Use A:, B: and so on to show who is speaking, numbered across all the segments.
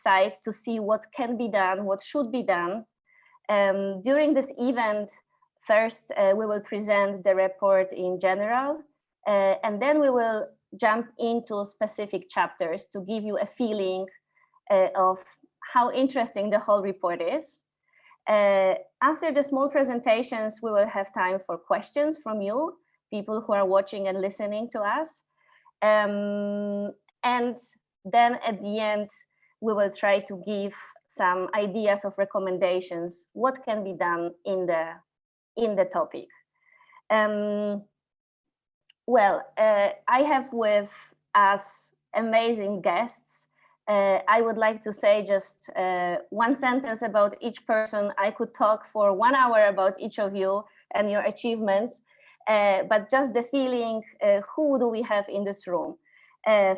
A: side to see what can be done, what should be done. During this event, first we will present the report in general, and then we will jump into specific chapters to give you a feeling of how interesting the whole report is. After the small presentations, we will have time for questions from you, people who are watching and listening to us. And then at the end, we will try to give some ideas of recommendations, what can be done in the topic. I have with us amazing guests. I would like to say just one sentence about each person. I could talk for 1 hour about each of you and your achievements, but just the feeling, who do we have in this room?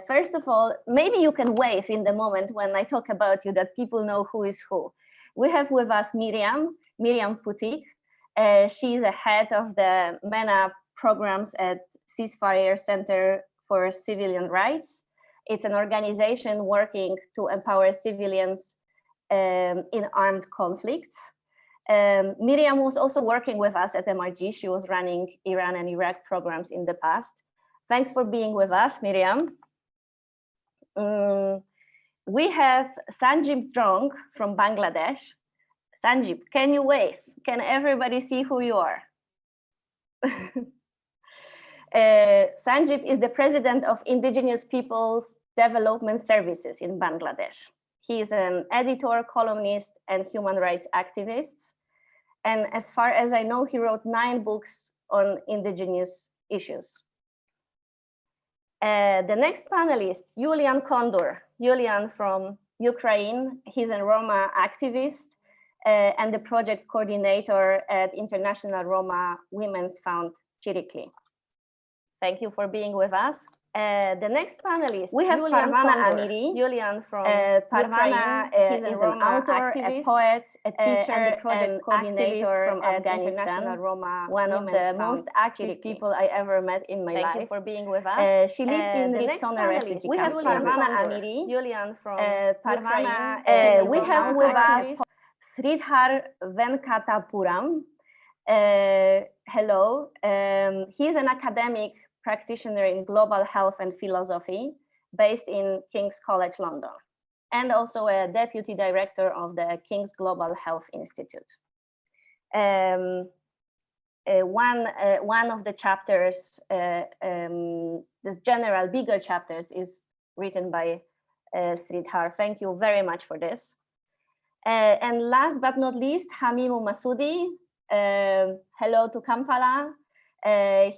A: First of all, maybe you can wave in the moment when I talk about you, that people know who is who. We have with us Miriam Putik. She is a head of the MENA programs at Ceasefire Center for Civilian Rights. It's an organization working to empower civilians in armed conflicts. Miriam was also working with us at MRG. She was running Iran and Iraq programs in the past. Thanks for being with us, Miriam. We have Sanjib Drong from Bangladesh. Sanjib, can you wave? Can everybody see who you are? Sanjib is the president of Indigenous Peoples Development Services in Bangladesh. He is an editor, columnist, and human rights activist. And as far as I know, he wrote 9 books on indigenous issues. The next panelist, Julian Kondur. Julian from Ukraine. He's a Roma activist and the project coordinator at International Roma Women's Fund, Chirikli. Thank you for being with us. The next panelist, we have Parvana Amiri. Julian from Parvana is an author, a poet, a teacher, and a project coordinator from Afghanistan. Roma, one of the most active people I ever met in my life. Thank you for being with us. She lives in Ritsona refugee camp. We have Parvana Amiri. Julian from Parvana. We have with us Sridhar Venkatapuram. Hello. He's an academic practitioner in global health and philosophy based in King's College London, and also a deputy director of the King's Global Health Institute. One of the chapters, this general bigger chapters, is written by Sridhar. Thank you very much for this. And last but not least, Hamimu Masudi. Hello to Kampala.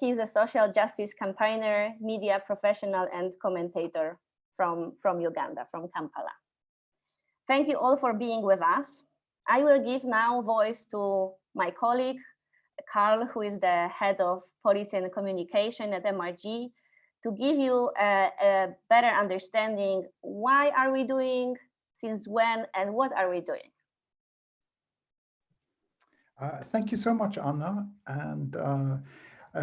A: He's a social justice campaigner, media professional, and commentator from Uganda, from Kampala. Thank you all for being with us. I will give now voice to my colleague, Carl, who is the head of policy and communication at MRG, to give you a better understanding. Why are we doing, since when, and what are we doing?
B: Thank you so much, Anna. And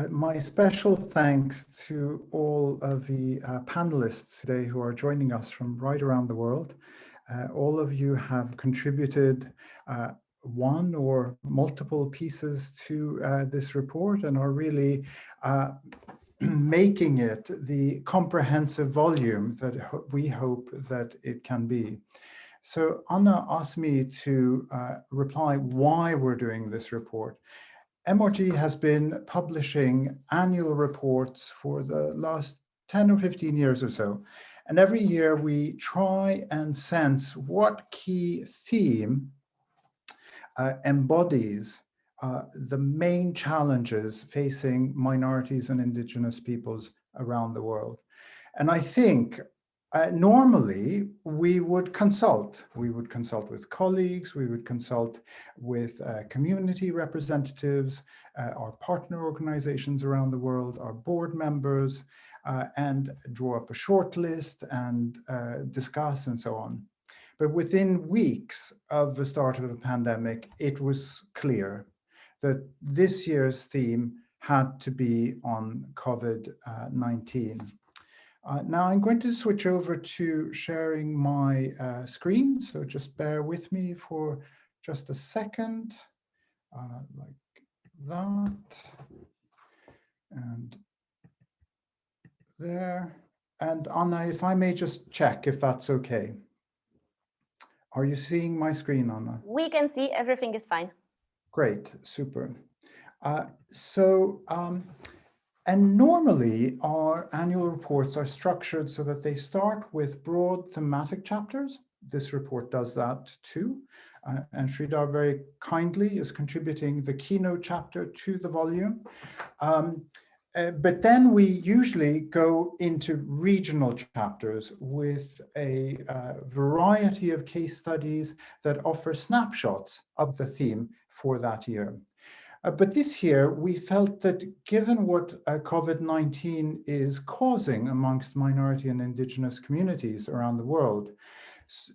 B: my special thanks to all of the panelists today who are joining us from right around the world. All of you have contributed one or multiple pieces to this report and are really making it the comprehensive volume that we hope that it can be. So Anna asked me to reply why we're doing this report. MRG has been publishing annual reports for the last 10 or 15 years or so. And every year we try and sense what key theme embodies the main challenges facing minorities and indigenous peoples around the world. And I think normally we would consult. We would consult with colleagues, we would consult with community representatives, our partner organizations around the world, our board members, and draw up a short list and discuss and so on. But within weeks of the start of the pandemic, it was clear that this year's theme had to be on COVID-19. Now I'm going to switch over to sharing my screen, so just bear with me for just a second, like that, and there. And Anna, if I may just check if that's okay. Are you seeing my screen, Anna?
A: We can see everything is fine.
B: Great, super. And normally our annual reports are structured so that they start with broad thematic chapters. This report does that too. And Sridhar very kindly is contributing the keynote chapter to the volume. But then we usually go into regional chapters with a variety of case studies that offer snapshots of the theme for that year. But this year, we felt that given what COVID-19 is causing amongst minority and indigenous communities around the world,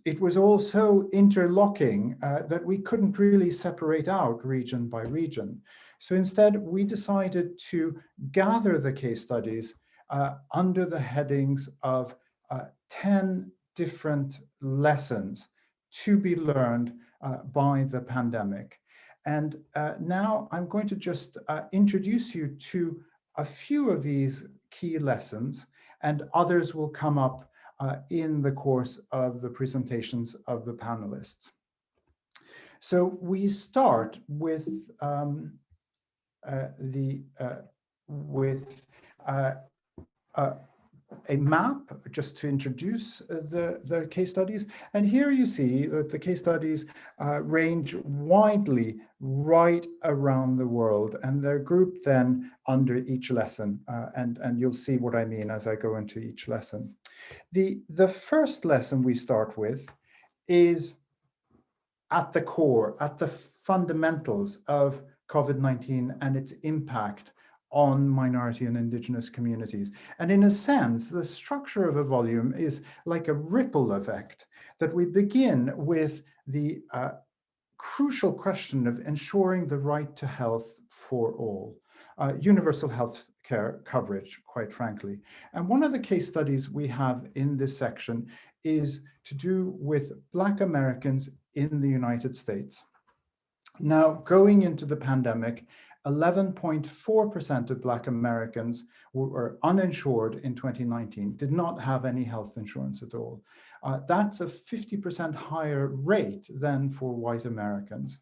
B: it was also interlocking that we couldn't really separate out region by region. So instead, we decided to gather the case studies under the headings of 10 different lessons to be learned by the pandemic. And now I'm going to just introduce you to a few of these key lessons, and others will come up in the course of the presentations of the panelists. So we start with a map just to introduce the case studies. And here you see that the case studies range widely right around the world, and they're grouped then under each lesson. And you'll see what I mean as I go into each lesson. The first lesson we start with is at the core, at the fundamentals of COVID-19 and its impact on minority and indigenous communities. And in a sense, the structure of a volume is like a ripple effect, that we begin with the crucial question of ensuring the right to health for all, universal health care coverage, quite frankly. And one of the case studies we have in this section is to do with Black Americans in the United States. Now, going into the pandemic, 11.4% of Black Americans were uninsured in 2019, did not have any health insurance at all. That's a 50% higher rate than for white Americans.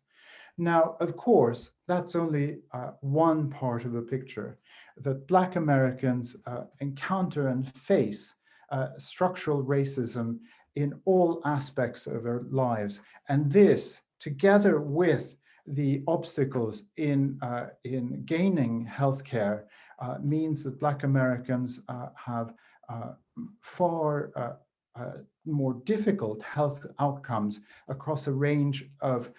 B: Now, of course, that's only one part of a picture, that Black Americans encounter and face structural racism in all aspects of their lives. And this, together with the obstacles in gaining healthcare, means that Black Americans have far more difficult health outcomes across a range of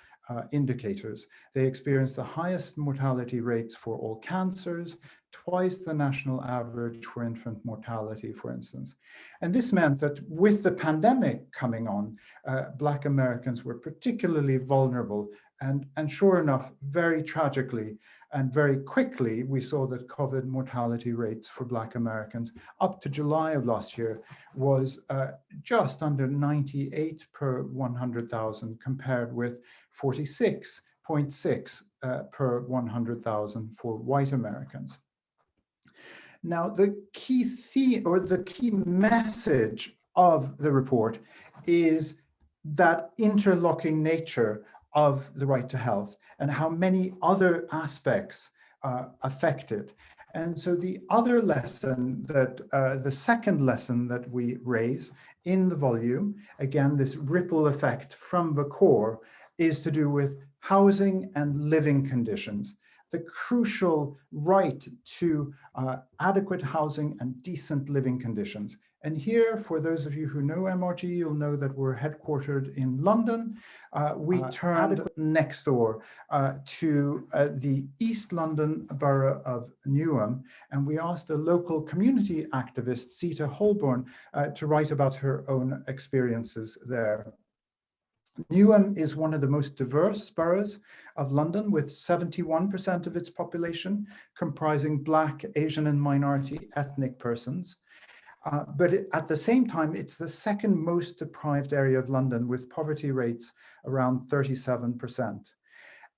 B: indicators. They experience the highest mortality rates for all cancers, twice the national average for infant mortality, for instance. And this meant that with the pandemic coming on, Black Americans were particularly vulnerable. And sure enough, very tragically and very quickly, we saw that COVID mortality rates for Black Americans up to July of last year was just under 98 per 100,000, compared with 46.6 per 100,000 for white Americans. Now, the key theme or the key message of the report is that interlocking nature of the right to health and how many other aspects affect it. And so the other lesson that, the second lesson that we raise in the volume, again, this ripple effect from the core, is to do with housing and living conditions, the crucial right to adequate housing and decent living conditions. And here, for those of you who know MRG, you'll know that we're headquartered in London. We turned next door to the East London borough of Newham, and we asked a local community activist, Sita Holborn, to write about her own experiences there. Newham is one of the most diverse boroughs of London, with 71% of its population comprising Black, Asian, and minority ethnic persons. At the same time, it's the second most deprived area of London, with poverty rates around 37%.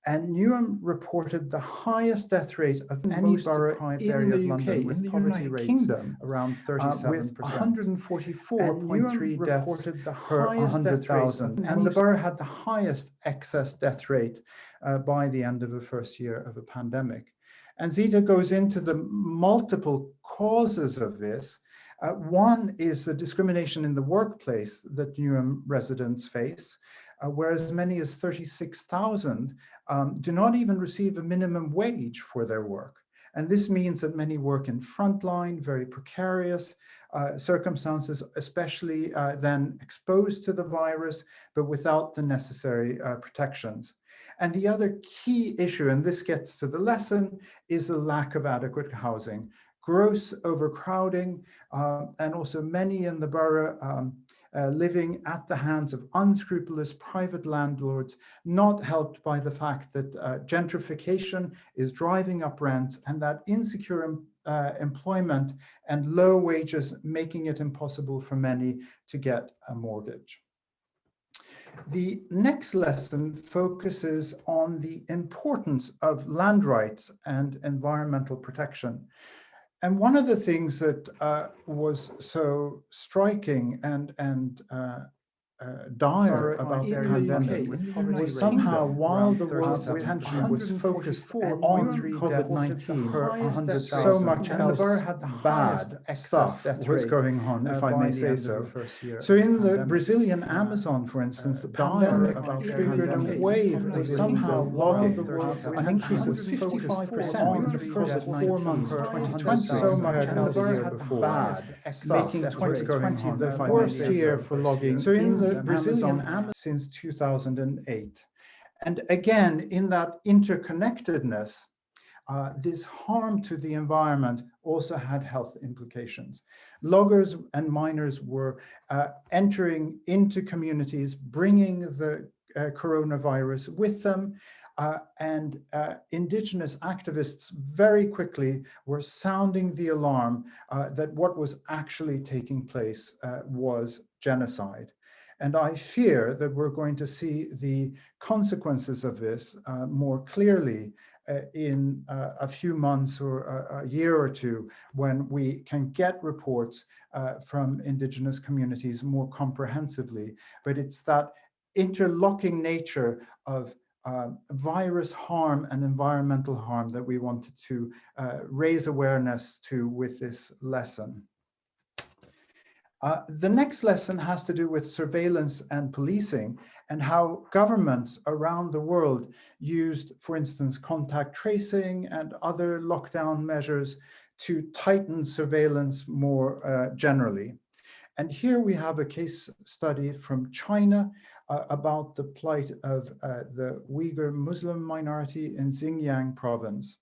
B: And Newham reported the highest death rate of any borough in the UK, with poverty rates around 37%, with 144.3 deaths per 100,000. And the borough had the highest excess death rate by the end of the first year of a pandemic. And Zita goes into the multiple causes of this. One is the discrimination in the workplace that Newham residents face, where as many as 36,000 do not even receive a minimum wage for their work. And this means that many work in frontline, very precarious circumstances, especially then exposed to the virus, but without the necessary protections. And the other key issue, and this gets to the lesson, is the lack of adequate housing. Gross overcrowding, and also many in the borough living at the hands of unscrupulous private landlords, not helped by the fact that gentrification is driving up rents, and that insecure employment and low wages making it impossible for many to get a mortgage. The next lesson focuses on the importance of land rights and environmental protection. And one of the things that was so striking and dire about the pandemic was somehow, while the world's attention was focused on COVID-19, so much else bad stuff was going on, if I may say so. So in the Brazilian Amazon, for instance, the pandemic triggered a wave of somehow logging, an increase of 55% in the first 4 months of 2020, so much else the year before, making 2020 the worst year for logging. So in the Brazilian Amazon since 2008. And again, in that interconnectedness, this harm to the environment also had health implications. Loggers and miners were entering into communities, bringing the coronavirus with them, and Indigenous activists very quickly were sounding the alarm that what was actually taking place was genocide. And I fear that we're going to see the consequences of this more clearly in a few months or a year or two, when we can get reports from Indigenous communities more comprehensively. But it's that interlocking nature of virus harm and environmental harm that we wanted to raise awareness to with this lesson. The next lesson has to do with surveillance and policing, and how governments around the world used, for instance, contact tracing and other lockdown measures to tighten surveillance more generally. And here we have a case study from China about the plight of the Uyghur Muslim minority in Xinjiang province.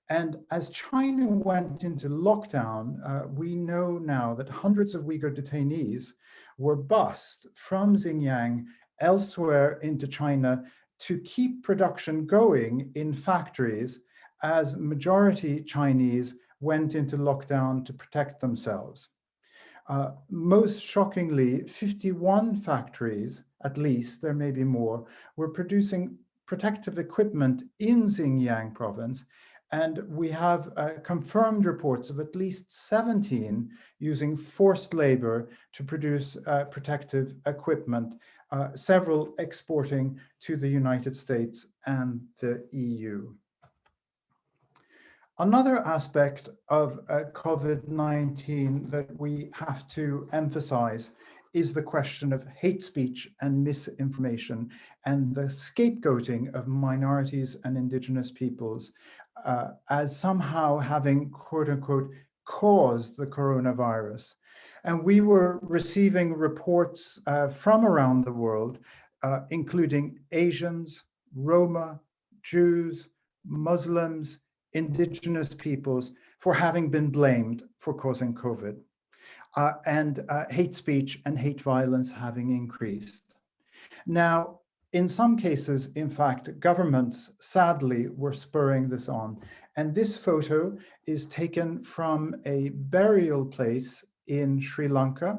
B: And as China went into lockdown, we know now that hundreds of Uyghur detainees were bused from Xinjiang elsewhere into China to keep production going in factories, as majority Chinese went into lockdown to protect themselves. Most shockingly, 51 factories, at least, there may be more, were producing protective equipment in Xinjiang province. And we have confirmed reports of at least 17 using forced labor to produce protective equipment, several exporting to the United States and the EU. Another aspect of COVID-19 that we have to emphasize is the question of hate speech and misinformation, and the scapegoating of minorities and Indigenous peoples as somehow having, quote unquote, caused the coronavirus. And we were receiving reports from around the world, including Asians, Roma, Jews, Muslims, Indigenous peoples, for having been blamed for causing COVID, and hate speech and hate violence having increased. Now, in some cases, in fact, governments sadly were spurring this on. And this photo is taken from a burial place in Sri Lanka.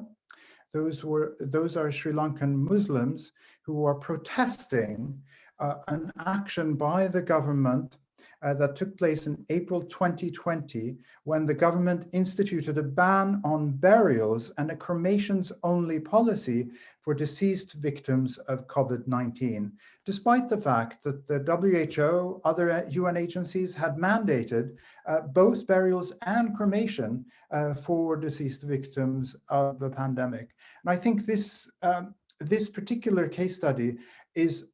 B: Those are Sri Lankan Muslims who are protesting an action by the government that took place in April 2020, when the government instituted a ban on burials and a cremations only policy for deceased victims of COVID-19, despite the fact that the WHO, other UN agencies had mandated both burials and cremation for deceased victims of the pandemic. And I think this particular case study is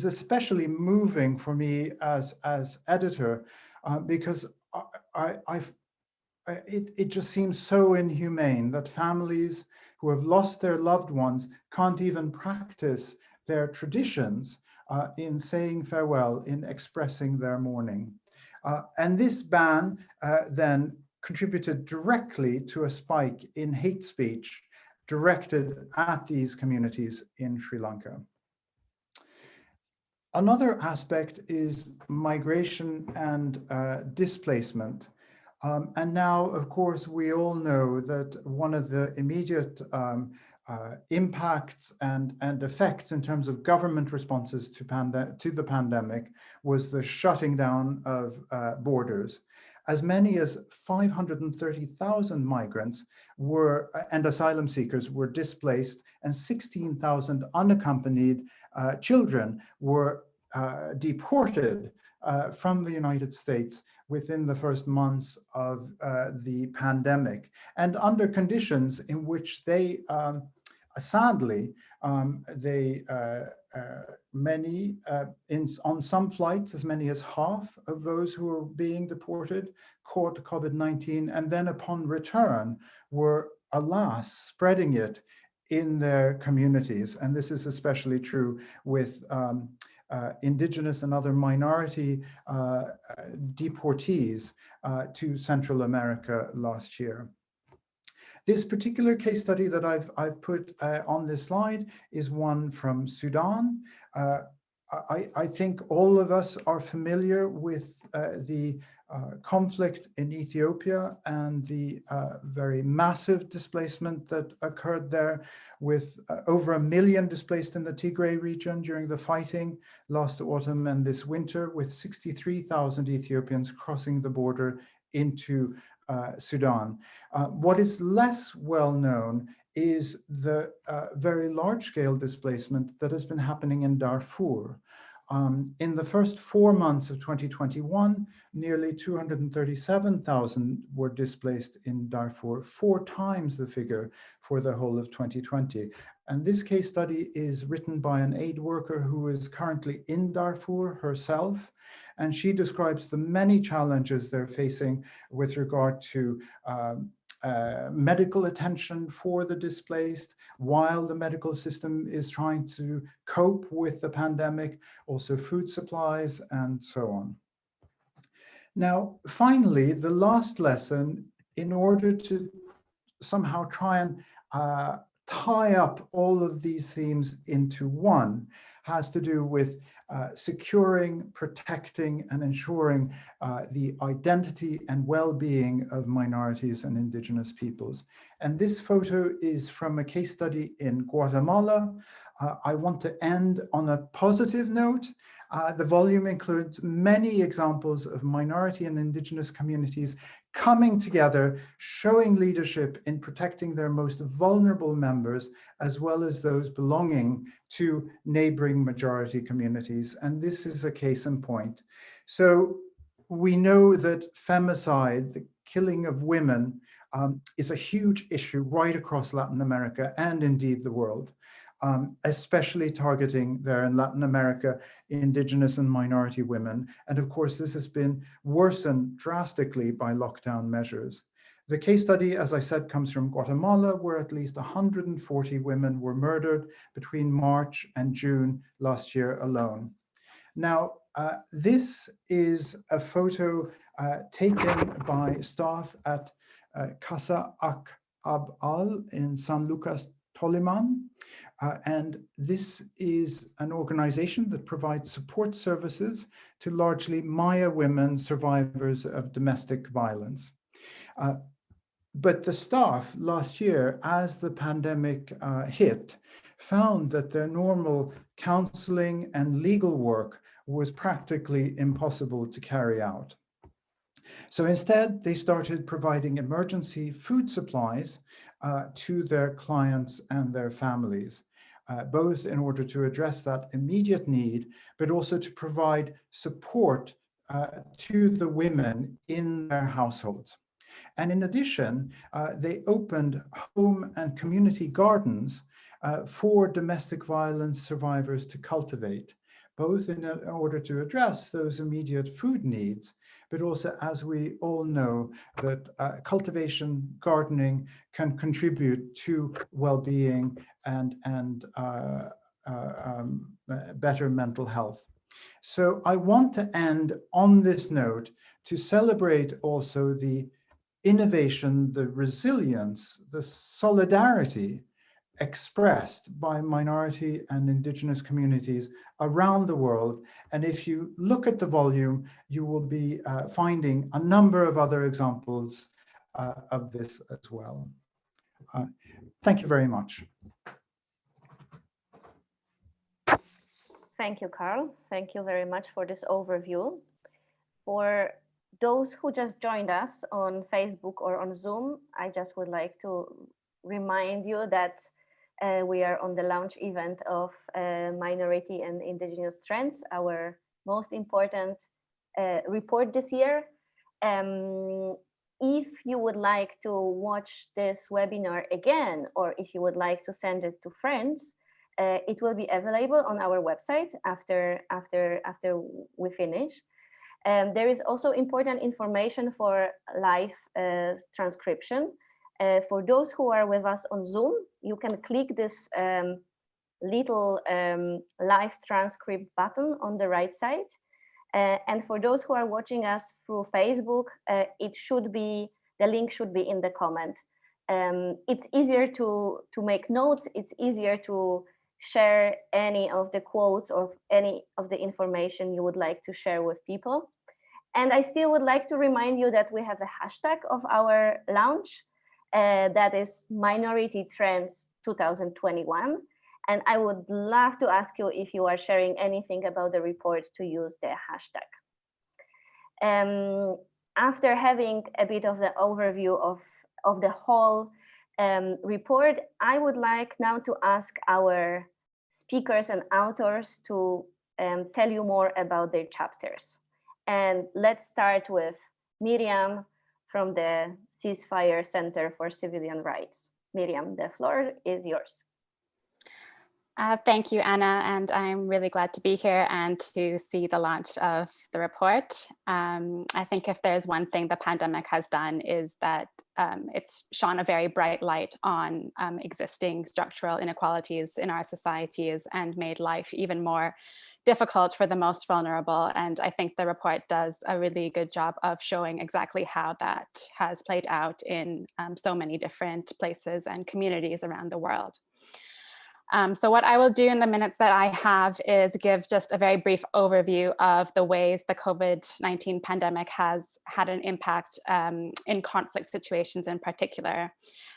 B: especially moving for me as editor, because it just seems so inhumane that families who have lost their loved ones can't even practice their traditions in saying farewell, in expressing their mourning. And this ban then contributed directly to a spike in hate speech directed at these communities in Sri Lanka. Another aspect is migration and displacement. And now, of course, we all know that one of the immediate impacts and effects in terms of government responses to the pandemic was the shutting down of borders. As many as 530,000 migrants and asylum seekers were displaced, and 16,000 unaccompanied children were deported from the United States within the first months of the pandemic, and under conditions in which they, sadly, on some flights, as many as half of those who were being deported caught COVID-19, and then upon return were, alas, spreading it in their communities. And this is especially true with Indigenous and other minority deportees to Central America last year. This particular case study that I've put on this slide is one from Sudan. I think all of us are familiar with the conflict in Ethiopia and the very massive displacement that occurred there, with over 1 million displaced in the Tigray region during the fighting last autumn and this winter, with 63,000 Ethiopians crossing the border into Sudan. What is less well known is the very large-scale displacement that has been happening in Darfur. In the first 4 months of 2021, nearly 237,000 were displaced in Darfur, 4 times the figure for the whole of 2020. And this case study is written by an aid worker who is currently in Darfur herself. And she describes the many challenges they're facing with regard to medical attention for the displaced, while the medical system is trying to cope with the pandemic, also food supplies, and so on. Now, finally, the last lesson, in order to somehow try and tie up all of these themes into one, has to do with securing, protecting, and ensuring the identity and well-being of minorities and Indigenous peoples. And this photo is from a case study in Guatemala. I want to end on a positive note. The volume includes many examples of minority and Indigenous communities coming together, showing leadership in protecting their most vulnerable members, as well as those belonging to neighboring majority communities. And this is a case in point. So we know that femicide, the killing of women, is a huge issue right across Latin America and indeed the world. Especially targeting there in Latin America, Indigenous and minority women. And of course, this has been worsened drastically by lockdown measures. The case study, as I said, comes from Guatemala, where at least 140 women were murdered between March and June last year alone. Now, this is a photo taken by staff at Casa Abal in San Lucas, Toliman. And this is an organization that provides support services to largely Maya women survivors of domestic violence. But the staff last year, as the pandemic hit, found that their normal counseling and legal work was practically impossible to carry out. So instead, they started providing emergency food supplies to their clients and their families, both in order to address that immediate need, but also to provide support to the women in their households. And in addition, they opened home and community gardens for domestic violence survivors to cultivate, both in order to address those immediate food needs, but also, as we all know, that cultivation, gardening can contribute to well-being and better mental health. So I want to end on this note to celebrate also the innovation, the resilience, the solidarity expressed by minority and indigenous communities around the world. And if you look at the volume, you will be finding a number of other examples of this as well. Thank you very much.
A: Thank you, Carl. Thank you very much for this overview. For those who just joined us on Facebook or on Zoom, I just would like to remind you that we are on the launch event of Minority and Indigenous Trends, our most important report this year. If you would like to watch this webinar again, or if you would like to send it to friends, it will be available on our website after we finish. There is also important information for live transcription. For those who are with us on Zoom, you can click this little live transcript button on the right side. And for those who are watching us through Facebook, the link should be in the comment. It's easier to make notes. It's easier to share any of the quotes or any of the information you would like to share with people. And I still would like to remind you that we have a hashtag of our launch, that is Minority Trends 2021. And I would love to ask you if you are sharing anything about the report to use the hashtag. After having a bit of the overview of the whole report, I would like now to ask our speakers and authors to tell you more about their chapters. And let's start with Miriam from the Ceasefire Center for Civilian Rights. Miriam, the floor is yours.
C: Thank you, Anna, and I'm really glad to be here and to see the launch of the report. I think if there's one thing the pandemic has done is that it's shone a very bright light on existing structural inequalities in our societies and made life even more difficult for the most vulnerable. And I think the report does a really good job of showing exactly how that has played out in so many different places and communities around the world. So what I will do in the minutes that I have is give just a very brief overview of the ways the COVID-19 pandemic has had an impact in conflict situations in particular.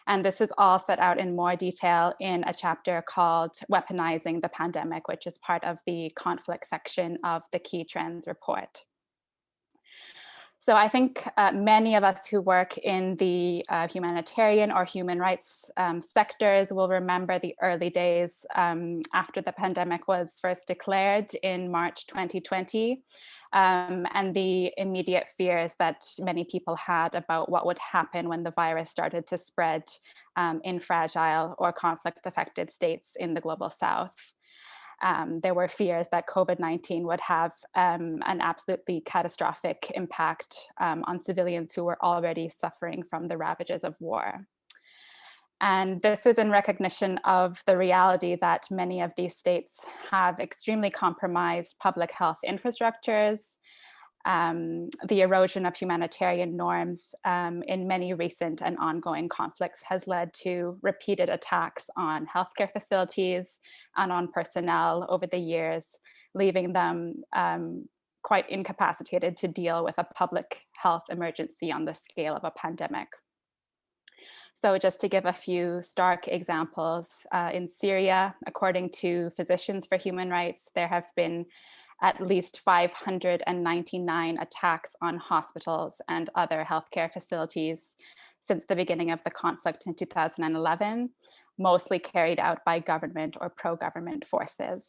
C: And this is all set out in more detail in a chapter called Weaponizing the Pandemic, which is part of the conflict section of the Key Trends report. So I think many of us who work in the humanitarian or human rights sectors will remember the early days after the pandemic was first declared in March 2020, and the immediate fears that many people had about what would happen when the virus started to spread in fragile or conflict-affected states in the global South. There were fears that COVID-19 would have an absolutely catastrophic impact on civilians who were already suffering from the ravages of war. And this is in recognition of the reality that many of these states have extremely compromised public health infrastructures. The erosion of humanitarian norms in many recent and ongoing conflicts has led to repeated attacks on healthcare facilities and on personnel over the years, leaving them quite incapacitated to deal with a public health emergency on the scale of a pandemic. So just to give a few stark examples, in Syria, according to Physicians for Human Rights, there have been at least 599 attacks on hospitals and other healthcare facilities since the beginning of the conflict in 2011, mostly carried out by government or pro-government forces.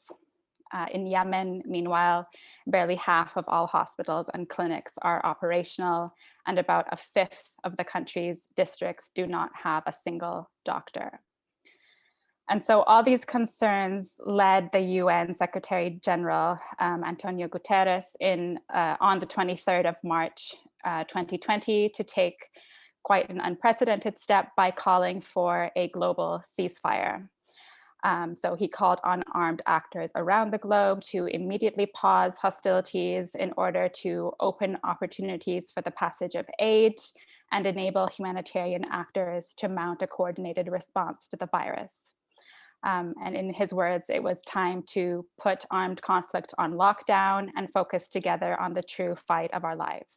C: In Yemen, meanwhile, barely half of all hospitals and clinics are operational, and about a fifth of the country's districts do not have a single doctor. And so all these concerns led the UN Secretary General, Antonio Guterres, on the 23rd of March, 2020, to take quite an unprecedented step by calling for a global ceasefire. So he called on armed actors around the globe to immediately pause hostilities in order to open opportunities for the passage of aid and enable humanitarian actors to mount a coordinated response to the virus. And in his words, it was time to put armed conflict on lockdown and focus together on the true fight of our lives.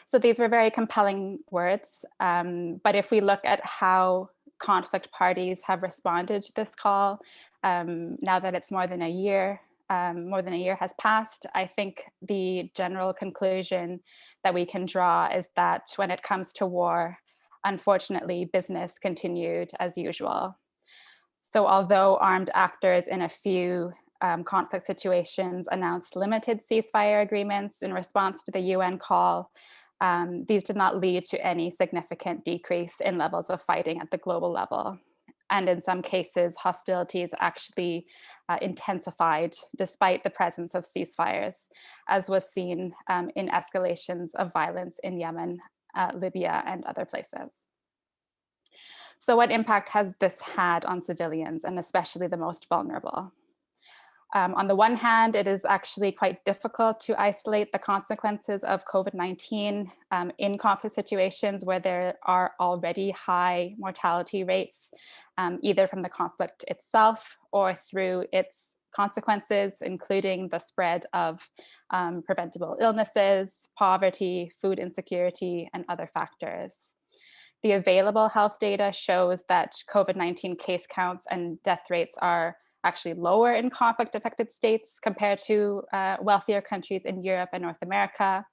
C: So these were very compelling words, but if we look at how conflict parties have responded to this call, now that it's more than a year has passed, I think the general conclusion that we can draw is that when it comes to war, unfortunately, business continued as usual. So although armed actors in a few conflict situations announced limited ceasefire agreements in response to the UN call, these did not lead to any significant decrease in levels of fighting at the global level. And in some cases, hostilities actually intensified despite the presence of ceasefires, as was seen in escalations of violence in Yemen, Libya, and other places. So what impact has this had on civilians, and especially the most vulnerable? On the one hand, it is actually quite difficult to isolate the consequences of COVID-19 in conflict situations where there are already high mortality rates, either from the conflict itself or through its consequences, including the spread of preventable illnesses, poverty, food insecurity, and other factors. The available health data shows that COVID-19 case counts and death rates are actually lower in conflict-affected states compared to wealthier countries in Europe and North America.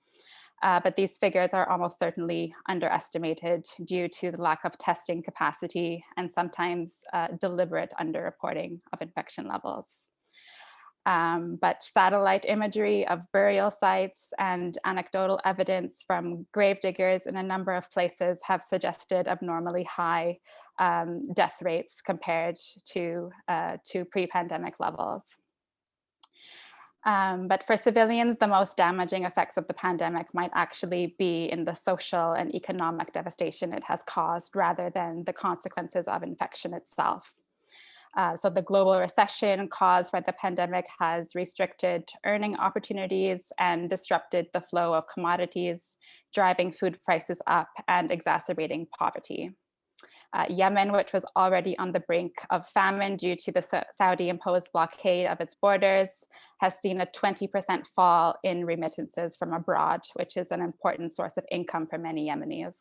C: But these figures are almost certainly underestimated due to the lack of testing capacity and sometimes deliberate underreporting of infection levels. But satellite imagery of burial sites and anecdotal evidence from gravediggers in a number of places have suggested abnormally high death rates compared to pre-pandemic levels. But for civilians, the most damaging effects of the pandemic might actually be in the social and economic devastation it has caused rather than the consequences of infection itself. So the global recession caused by the pandemic has restricted earning opportunities and disrupted the flow of commodities, driving food prices up and exacerbating poverty. Yemen, which was already on the brink of famine due to the Saudi-imposed blockade of its borders, has seen a 20% fall in remittances from abroad, which is an important source of income for many Yemenis.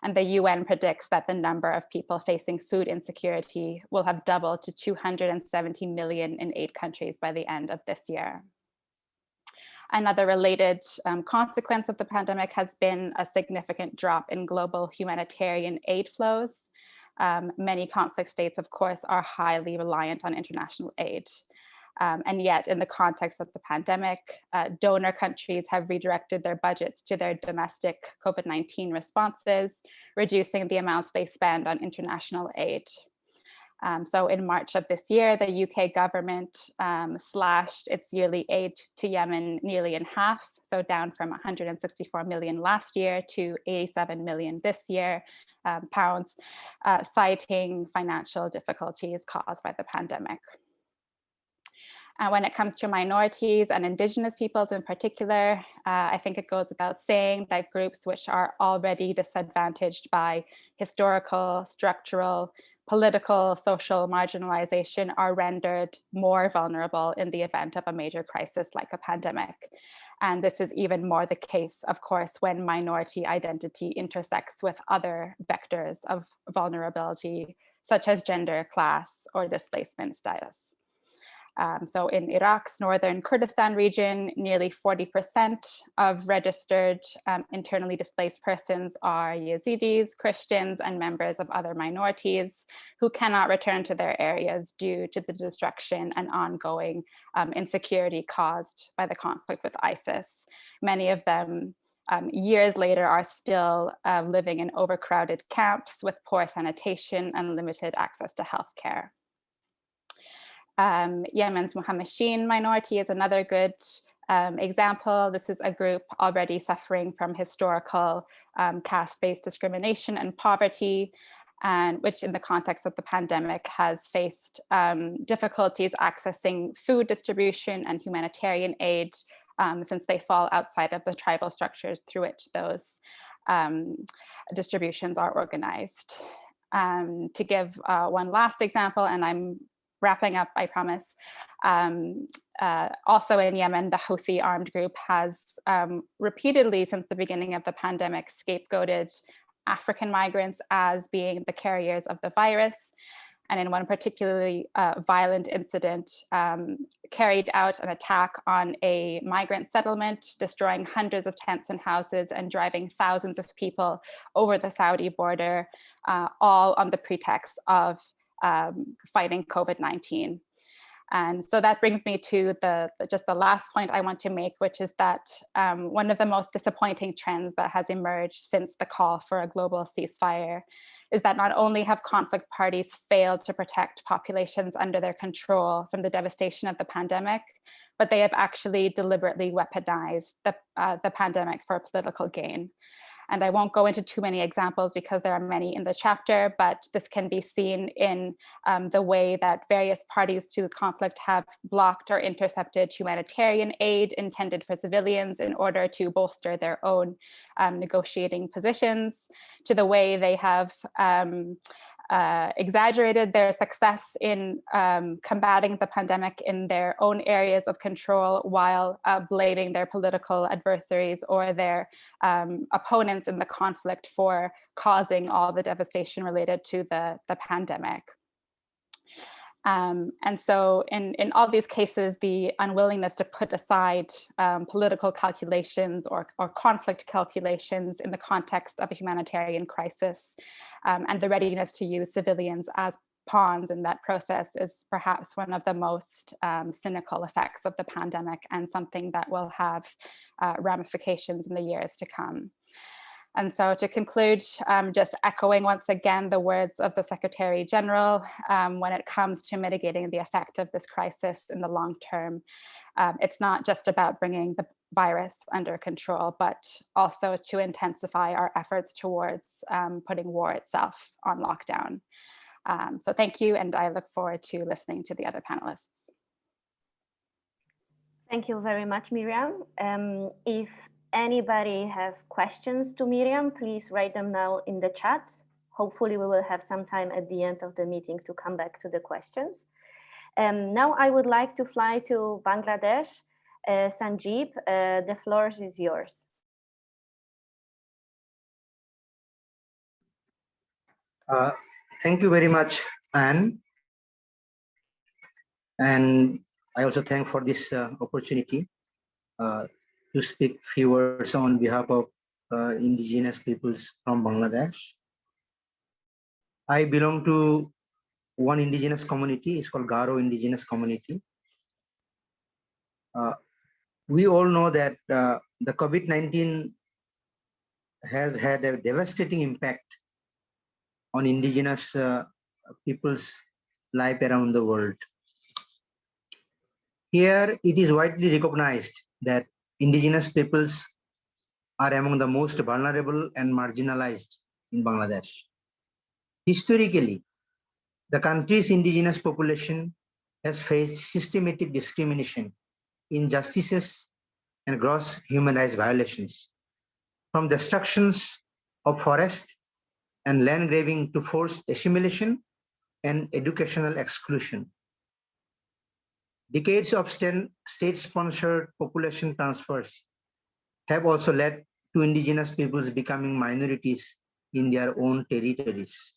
C: And the UN predicts that the number of people facing food insecurity will have doubled to 270 million in 8 countries by the end of this year. Another related consequence of the pandemic has been a significant drop in global humanitarian aid flows. Many conflict states, of course, are highly reliant on international aid. And yet, in the context of the pandemic, donor countries have redirected their budgets to their domestic COVID-19 responses, reducing the amounts they spend on international aid. So in March of this year, the UK government slashed its yearly aid to Yemen nearly in half, so down from 164 million last year to 87 million this year, pounds, citing financial difficulties caused by the pandemic. When it comes to minorities and Indigenous peoples in particular, I think it goes without saying that groups which are already disadvantaged by historical, structural, political, social marginalization are rendered more vulnerable in the event of a major crisis like a pandemic. And this is even more the case, of course, when minority identity intersects with other vectors of vulnerability, such as gender, class, or displacement status. So in Iraq's northern Kurdistan region, nearly 40% of registered internally displaced persons are Yazidis, Christians, and members of other minorities who cannot return to their areas due to the destruction and ongoing insecurity caused by the conflict with ISIS. Many of them years later are still living in overcrowded camps with poor sanitation and limited access to healthcare. Yemen's Muhammadin minority is another good example. This is a group already suffering from historical caste-based discrimination and poverty, and which in the context of the pandemic has faced difficulties accessing food distribution and humanitarian aid since they fall outside of the tribal structures through which those distributions are organized. To give one last example, and I'm wrapping up, I promise. Also in Yemen, the Houthi armed group has repeatedly since the beginning of the pandemic scapegoated African migrants as being the carriers of the virus. And in one particularly violent incident, carried out an attack on a migrant settlement, destroying hundreds of tents and houses and driving thousands of people over the Saudi border, all on the pretext of fighting COVID-19. And so that brings me to just the last point I want to make, which is that one of the most disappointing trends that has emerged since the call for a global ceasefire is that not only have conflict parties failed to protect populations under their control from the devastation of the pandemic, but they have actually deliberately weaponized the pandemic for political gain. And I won't go into too many examples because there are many in the chapter, but this can be seen in the way that various parties to the conflict have blocked or intercepted humanitarian aid intended for civilians in order to bolster their own negotiating positions, to the way they have exaggerated their success in combating the pandemic in their own areas of control while blaming their political adversaries or their opponents in the conflict for causing all the devastation related to the pandemic. And so in all these cases, the unwillingness to put aside political calculations or conflict calculations in the context of a humanitarian crisis and the readiness to use civilians as pawns in that process is perhaps one of the most cynical effects of the pandemic and something that will have ramifications in the years to come. And so to conclude, just echoing once again the words of the Secretary General, when it comes to mitigating the effect of this crisis in the long term, it's not just about bringing the virus under control, but also to intensify our efforts towards putting war itself on lockdown. So thank you, and I look forward to listening to the other panelists.
A: Thank you very much, Miriam. If anybody have questions to Miriam, please write them now in the chat. Hopefully we will have some time at the end of the meeting to come back to the questions. Now I would like to fly to Bangladesh. Sanjeev, the floor is yours.
D: Thank you very much, Anne. And I also thank for this opportunity to speak few words on behalf of indigenous peoples from Bangladesh. I belong to one indigenous community. It's called Garo Indigenous Community. We all know that the COVID-19 has had a devastating impact on indigenous people's life around the world. Here, it is widely recognized that indigenous peoples are among the most vulnerable and marginalized in Bangladesh. Historically, the country's indigenous population has faced systematic discrimination, injustices, and gross human rights violations, from destructions of forests and land grabbing to forced assimilation and educational exclusion. Decades of state-sponsored population transfers have also led to indigenous peoples becoming minorities in their own territories.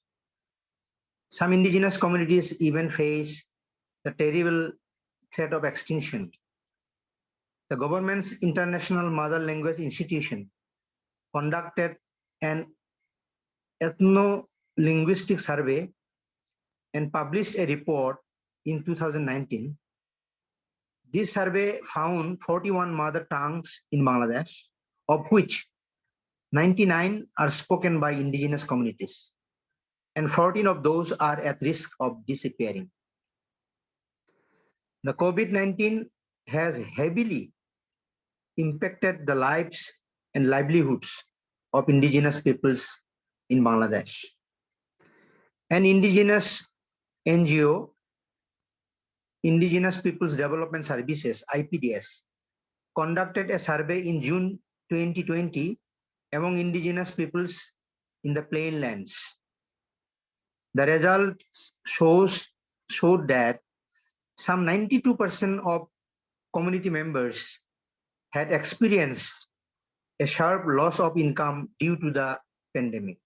D: Some indigenous communities even face the terrible threat of extinction. The government's International Mother Language Institution conducted an ethno-linguistic survey and published a report in 2019. This survey found 41 mother tongues in Bangladesh, of which 99 are spoken by indigenous communities, and 14 of those are at risk of disappearing. The COVID-19 has heavily impacted the lives and livelihoods of indigenous peoples in Bangladesh. An indigenous NGO, Indigenous Peoples Development Services, IPDS, conducted a survey in June 2020 among indigenous peoples in the plain lands. The results showed that some 92% of community members had experienced a sharp loss of income due to the pandemic.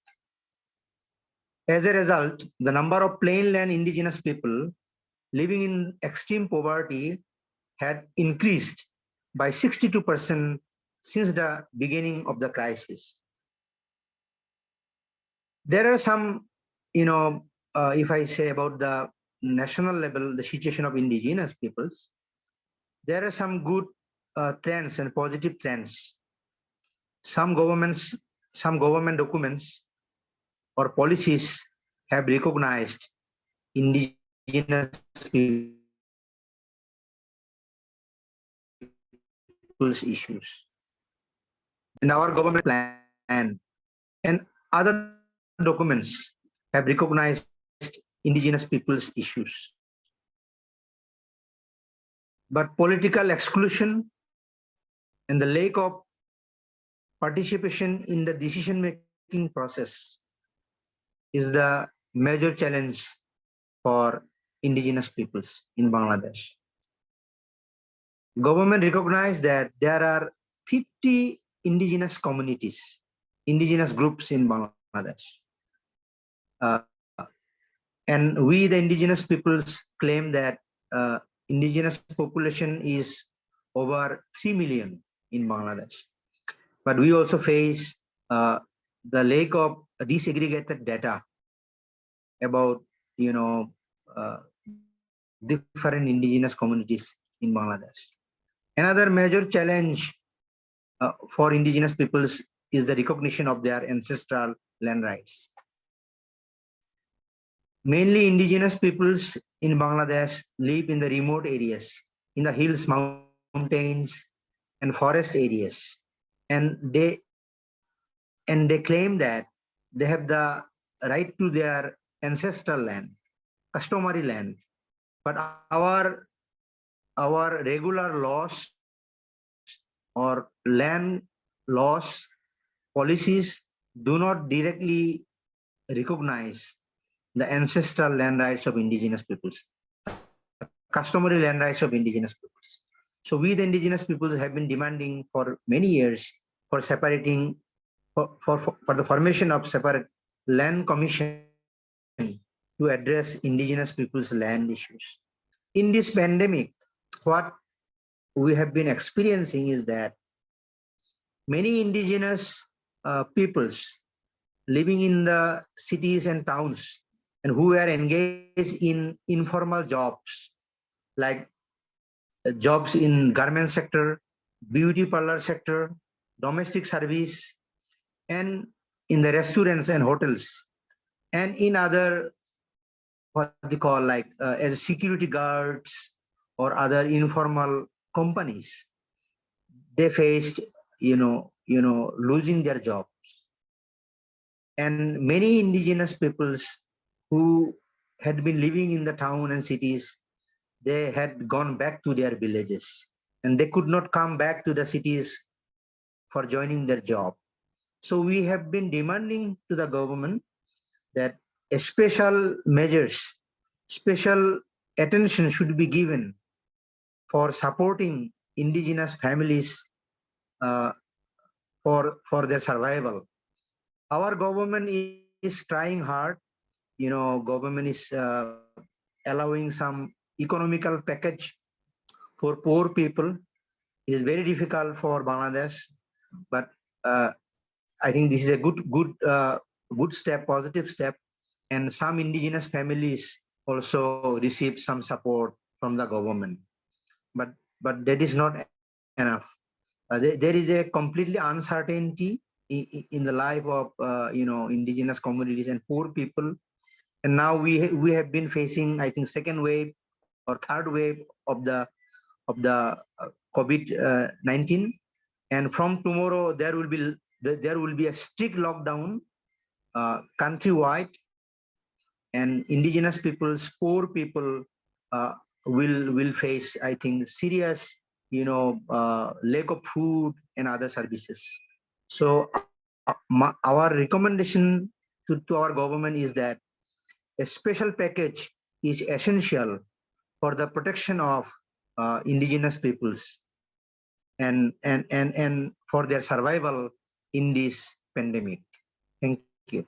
D: As a result, the number of plainland indigenous people living in extreme poverty had increased by 62% since the beginning of the crisis. There are some, if I say about the national level, the situation of indigenous peoples, there are some good trends and positive trends. Some government documents or policies have recognized indigenous people's issues. And our government plan and other documents have recognized indigenous people's issues. But political exclusion and the lack of participation in the decision-making process is the major challenge for indigenous peoples in Bangladesh. Government recognized that there are 50 indigenous communities, indigenous groups in Bangladesh. And we, the indigenous peoples, claim that indigenous population is over 3 million in Bangladesh. But we also face the lack of disaggregated data about, different indigenous communities in Bangladesh. Another major challenge for indigenous peoples is the recognition of their ancestral land rights. Mainly indigenous peoples in Bangladesh live in the remote areas, in the hills, mountains, and forest areas. And they claim that they have the right to their ancestral land, customary land. But our regular laws or land laws policies do not directly recognize the ancestral land rights of indigenous peoples, customary land rights of indigenous peoples. So we, the indigenous peoples, have been demanding for many years for separating, for the formation of separate land commission to address indigenous people's land issues. In this pandemic, what we have been experiencing is that many indigenous peoples living in the cities and towns and who are engaged in informal jobs, like jobs in garment sector, beauty parlor sector, domestic service, and in the restaurants and hotels, and in other, what they call like as security guards or other informal companies, they faced, losing their jobs. And many indigenous peoples who had been living in the town and cities, they had gone back to their villages and they could not come back to the cities for joining their job. So we have been demanding to the government that special measures, special attention should be given for supporting indigenous families for their survival. Our government is trying hard. Government is allowing some economical package for poor people. It is very difficult for Bangladesh, but I think this is a good step, positive step, and some indigenous families also receive some support from the government. But that is not enough. There is a completely uncertainty in the life of indigenous communities and poor people. And now we have been facing, I think, second wave or third wave of the COVID-19, and from tomorrow there will be a strict lockdown countrywide, and indigenous peoples, poor people will face, I think, serious lack of food and other services. So our recommendation to our government is that a special package is essential for the protection of indigenous peoples and for their survival in this pandemic. Thank you.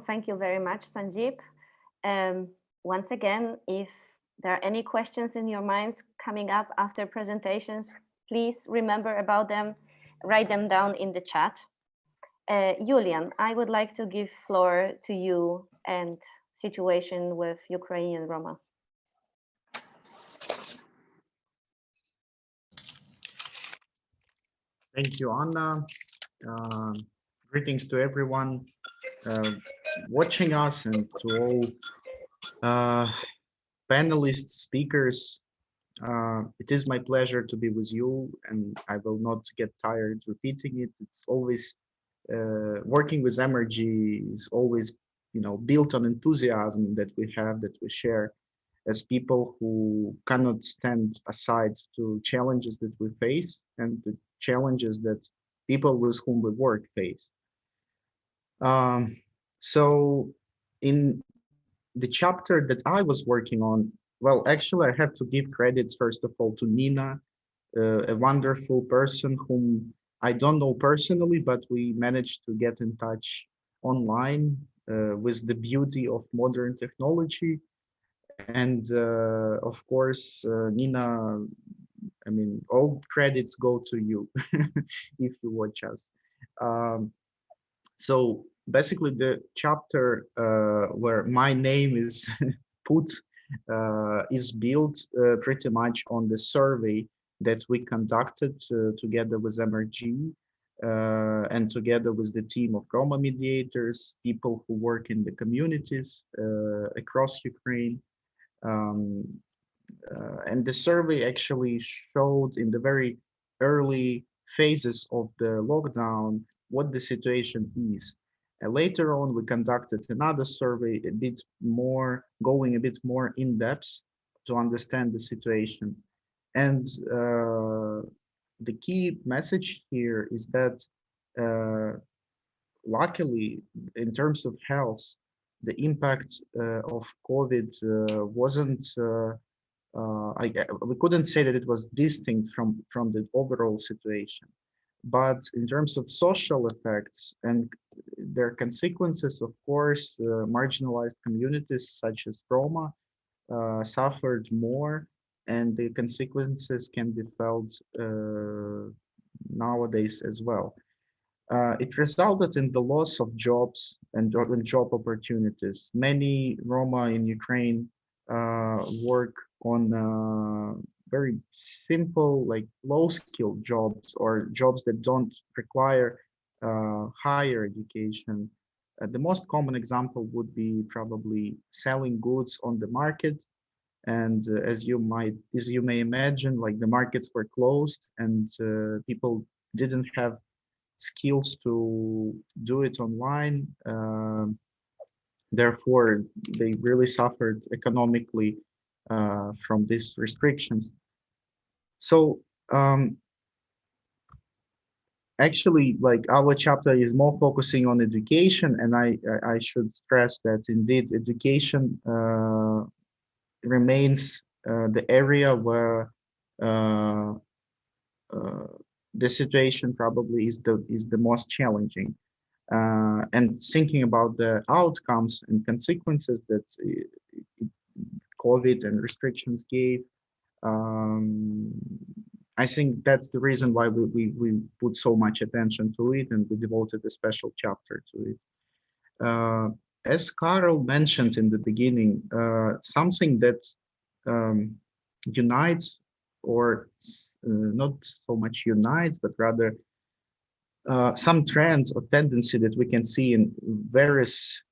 A: Thank you very much, Sanjeev. Once again, if there are any questions in your minds coming up after presentations, please remember about them, write them down in the chat. Julian, I would like to give floor to you and situation with Ukrainian Roma.
E: Thank you, Anna. Greetings to everyone watching us, and to all panelists, speakers. It is my pleasure to be with you, and I will not get tired repeating it. It's always working with MRG is always, built on enthusiasm that we have, that we share as people who cannot stand aside to challenges that we face and the challenges that people with whom we work face. So in the chapter that I was working on, well, actually, I have to give credits, first of all, to Nina, a wonderful person whom I don't know personally, but we managed to get in touch online with the beauty of modern technology. And of course, Nina, I mean, all credits go to you if you watch us. So basically the chapter where my name is put is built pretty much on the survey that we conducted together with MRG and together with the team of Roma mediators, people who work in the communities across Ukraine. And the survey actually showed in the very early phases of the lockdown what the situation is. And later on, we conducted another survey, going a bit more in depth to understand the situation. And the key message here is that luckily, in terms of health, the impact of COVID wasn't, we couldn't say that it was distinct from the overall situation. But in terms of social effects and their consequences, of course, marginalized communities such as Roma suffered more, and the consequences can be felt nowadays as well. It resulted in the loss of jobs and job opportunities. Many Roma in Ukraine work on very simple, like low-skilled jobs or jobs that don't require higher education. The most common example would be probably selling goods on the market. And as you may imagine, like the markets were closed and people didn't have skills to do it online. Therefore, they really suffered economically from these restrictions. So actually, like our chapter is more focusing on education, and I should stress that indeed education remains the area where the situation probably is the most challenging. And thinking about the outcomes and consequences that COVID and restrictions gave, I think that's the reason why we put so much attention to it, and we devoted a special chapter to it. As Carol mentioned in the beginning, something that unites, or not so much unites, but rather some trends or tendency that we can see in various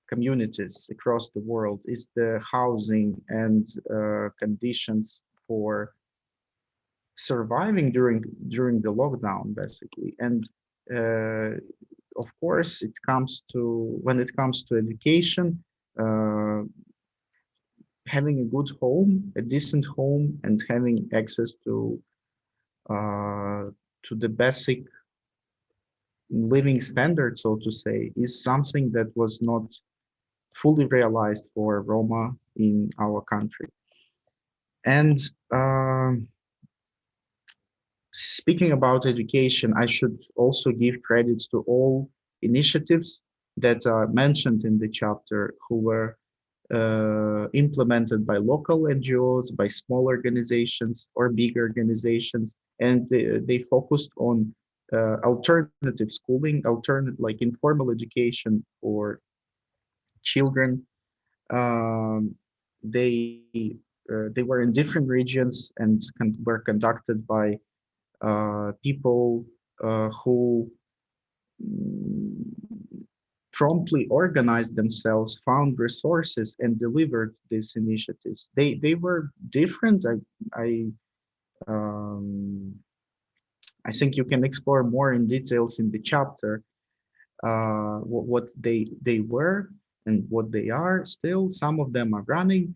E: communities across the world is the housing and conditions for surviving during the lockdown, basically. And of course, when it comes to education, having a good home, a decent home, and having access to the basic living standard, so to say, is something that was not fully realized for Roma in our country. And speaking about education, I should also give credits to all initiatives that are mentioned in the chapter who were implemented by local NGOs, by small organizations or big organizations, and they focused on alternative schooling, like informal education for children. They were in different regions and were conducted by people who promptly organized themselves, found resources, and delivered these initiatives. They were different. I think you can explore more in details in the chapter what they were and what they are still. Some of them are running.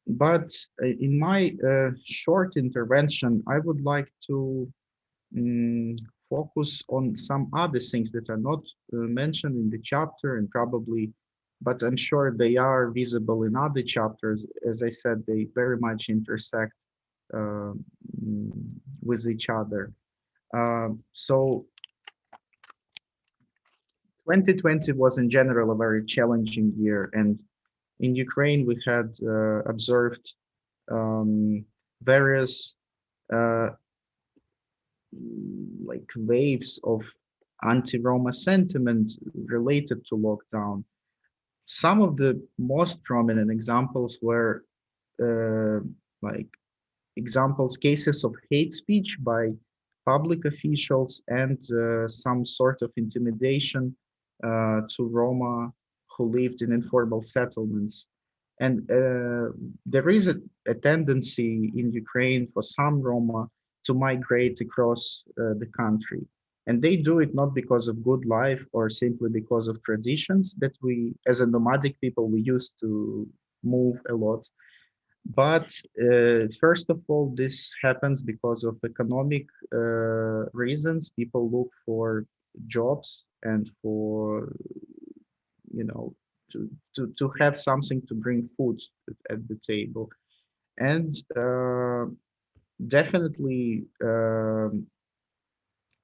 E: But in my short intervention, I would like to focus on some other things that are not mentioned in the chapter, and probably, but I'm sure they are visible in other chapters. As I said, they very much intersect with each other. So 2020 was in general a very challenging year, and in Ukraine we had observed various like waves of anti-Roma sentiment related to lockdown. Some of the most prominent examples were like cases of hate speech by public officials and some sort of intimidation to Roma who lived in informal settlements. And there is a tendency in Ukraine for some Roma to migrate across the country. And they do it not because of good life or simply because of traditions that we, as a nomadic people, we used to move a lot. But first of all, this happens because of economic reasons. People look for jobs and for, you know, to have something to bring food at the table. And definitely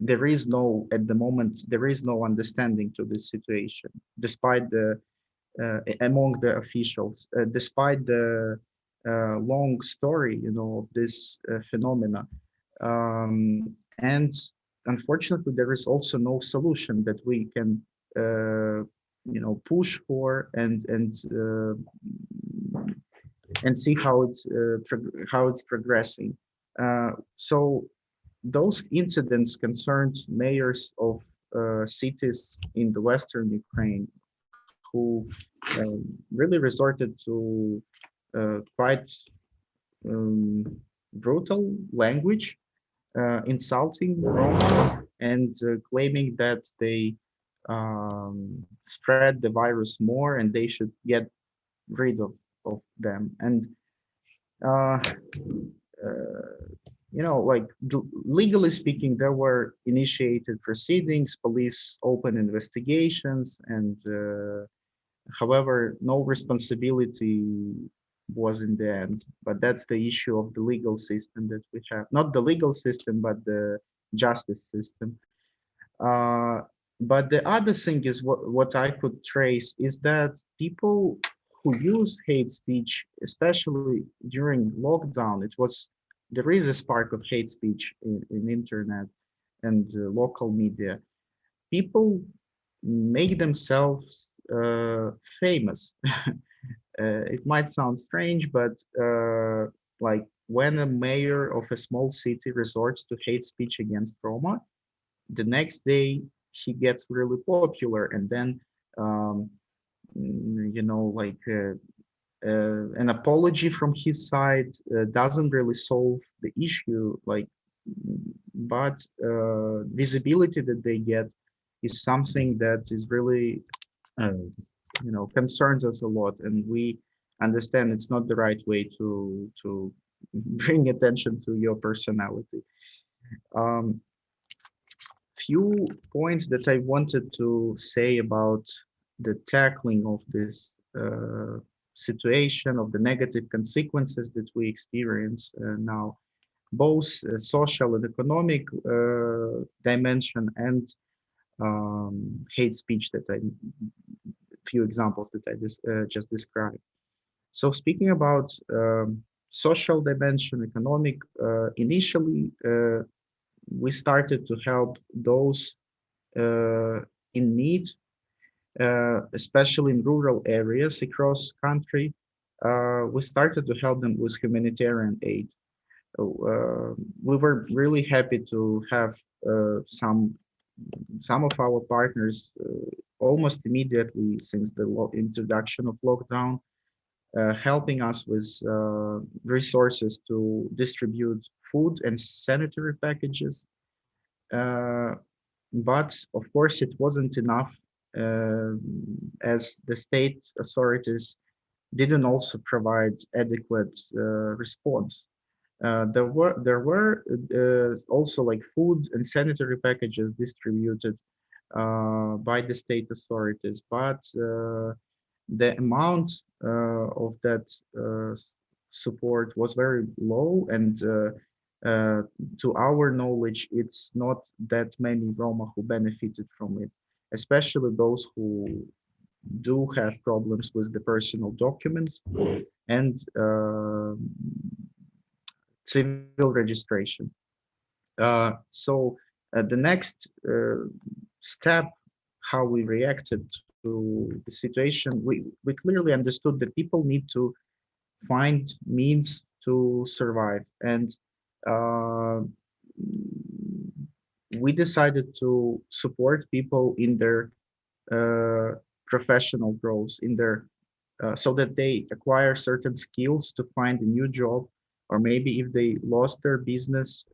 E: there is no, at the moment, there is no understanding to this situation, despite the, among the officials, despite the long story, you know, of this phenomena. And unfortunately, there is also no solution that we can, you know, push for and see how it's progressing. So those incidents concerned mayors of cities in the Western Ukraine who really resorted to quite brutal language, insulting Roma and claiming that they spread the virus more and they should get rid of them. And you know, like legally speaking, there were initiated proceedings, police opened investigations, and however, no responsibility was in the end. But that's the issue of the legal system that we have. Not the legal system, but the justice system. But the other thing is what I could trace is that people who use hate speech, especially during lockdown, there is a spark of hate speech in internet and local media. People make themselves famous. It might sound strange, but like when a mayor of a small city resorts to hate speech against Roma, the next day he gets really popular, and then um, like an apology from his side doesn't really solve the issue, like, but visibility that they get is something that is really concerns us a lot, and we understand it's not the right way to bring attention to your personality. um, Few points that I wanted to say about the tackling of this situation, of the negative consequences that we experience now, both social and economic dimension, and hate speech that few examples that I just described. So speaking about social dimension, economic, initially we started to help those in need, especially in rural areas across country. We started to help them with humanitarian aid. We were really happy to have some of our partners almost immediately since the introduction of lockdown, helping us with resources to distribute food and sanitary packages. But of course, it wasn't enough, as the state authorities didn't also provide adequate response. There were also like food and sanitary packages distributed by the state authorities, but the amount of that support was very low, and to our knowledge, it's not that many Roma who benefited from it, especially those who do have problems with the personal documents and civil registration. So the next step, how we reacted to the situation, we clearly understood that people need to find means to survive, and we decided to support people in their professional growth, in their so that they acquire certain skills to find a new job, or maybe if they lost their business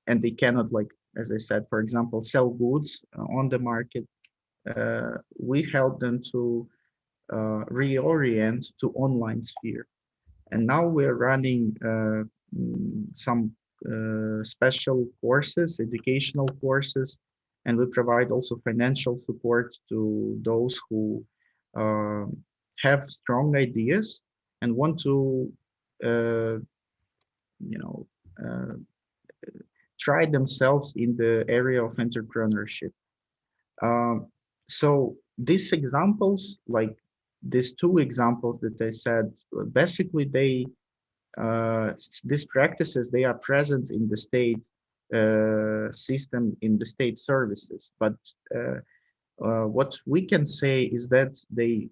E: and they cannot, like as I said, for example, sell goods on the market, we help them to reorient to online sphere. And now we're running some special courses, educational courses, and we provide also financial support to those who have strong ideas and want to, try themselves in the area of entrepreneurship. So these examples, like these two examples that I said, basically these practices, they are present in the state system, in the state services. But what we can say is that they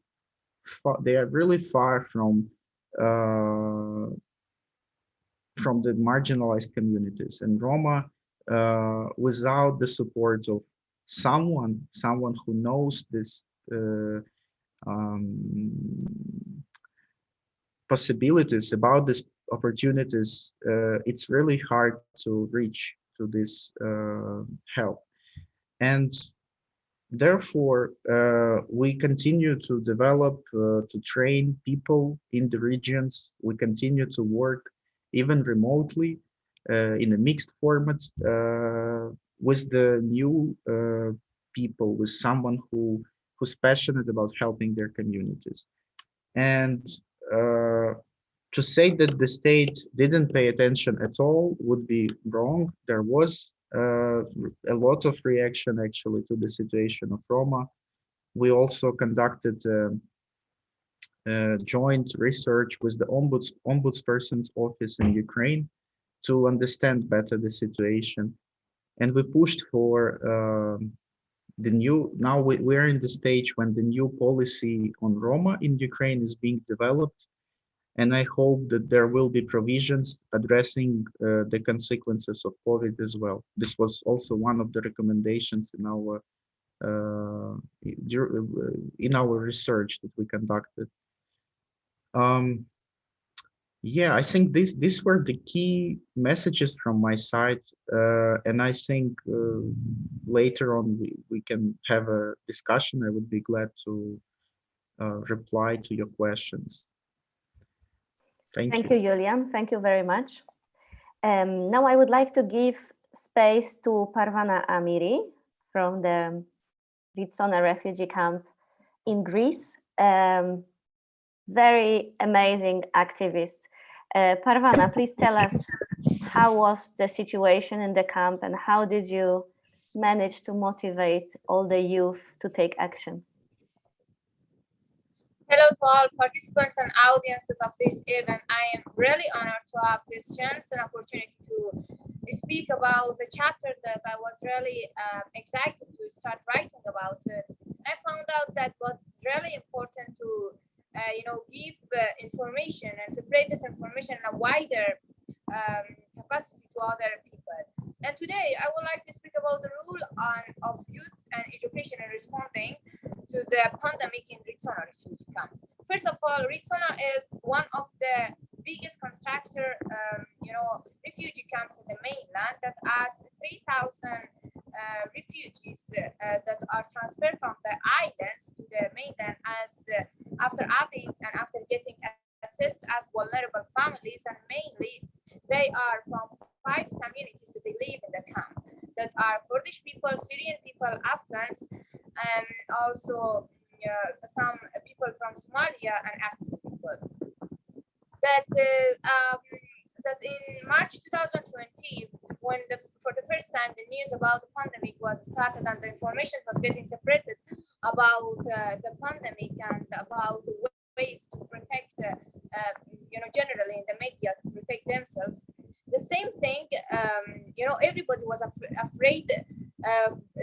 E: are really far from the marginalized communities, and Roma, without the support of someone who knows this possibilities, about these opportunities, it's really hard to reach to this help. And therefore, we continue to develop, to train people in the regions. We continue to work even remotely in a mixed format with the new people, with someone who's passionate about helping their communities. And to say that the state didn't pay attention at all would be wrong. There was a lot of reaction actually to the situation of Roma. We also conducted joint research with the ombudsperson's office in Ukraine to understand better the situation. And we pushed for the new, now we're in the stage when the new policy on Roma in Ukraine is being developed. And I hope that there will be provisions addressing the consequences of COVID as well. This was also one of the recommendations in our research that we conducted. Yeah, I think these were the key messages from my side, and I think later on we can have a discussion. I would be glad to reply to your questions. Thank
A: you, Julian. Thank you very much. Now I would like to give space to Parvana Amiri from the Ritsona refugee camp in Greece. Very amazing activist. Parvana, please tell us, how was the situation in the camp and how did you manage to motivate all the youth to take action?
F: Hello to all participants and audiences of this event. I am really honored to have this chance and opportunity to speak about the chapter that I was really excited to start writing about. I found out that what's really important to give information and spread this information in a wider capacity to other people. And today I would like to speak about the role of youth and education in responding to the pandemic in Ritsona refugee camp. First of all, Ritsona is one of the biggest constructor, refugee camps in the mainland that has 3,000 refugees that are transferred from the islands to the mainland after getting assessed as vulnerable families, and mainly they are from 5 communities that they live in the camp that are Kurdish people, Syrian people, Afghans, and also some people from Somalia and African people. That in March 2020, when for the first time the news about the pandemic was started and the information was getting separated about the pandemic and about the ways to protect, generally in the media to protect themselves. The same thing, everybody was afraid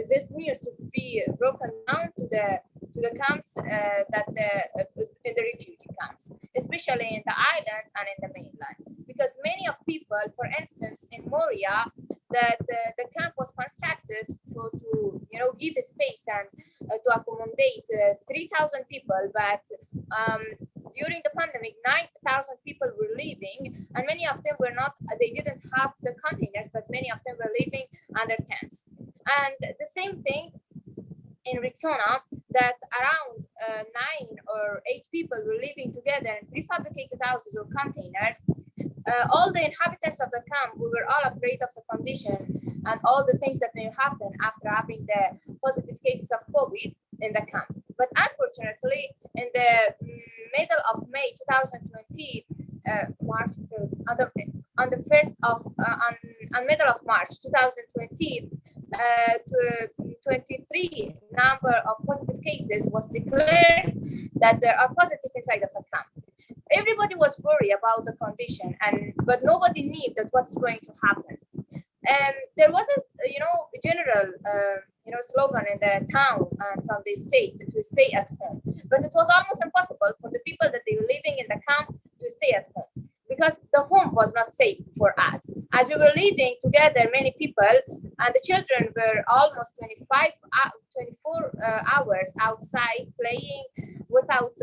F: this news to be broken down to the camps in the refugee camps, especially in the island and in the mainland, because many of people, for instance, in Moria, that the camp was constructed to give a space and to accommodate 3,000 people, but during the pandemic, 9,000 people were leaving, and many of them were not. They didn't have the containers, but many of them were living under tents. And the same thing in Ritsona, that around 9 or 8 people were living together in prefabricated houses or containers. All the inhabitants of the camp, we were all afraid of the condition and all the things that may happen after having the positive cases of COVID in the camp. But unfortunately, in the middle of May 2020, middle of March 2020, 23 number of positive cases was declared that there are positive inside of the camp. Everybody was worried about the condition, but nobody knew that what's going to happen. And there wasn't, a general, slogan in the town and from the state to stay at home. But it was almost impossible for the people that they were living in the camp to stay at home, because the home was not safe for us. As we were living together, many people, and the children were almost 24 hours outside playing without,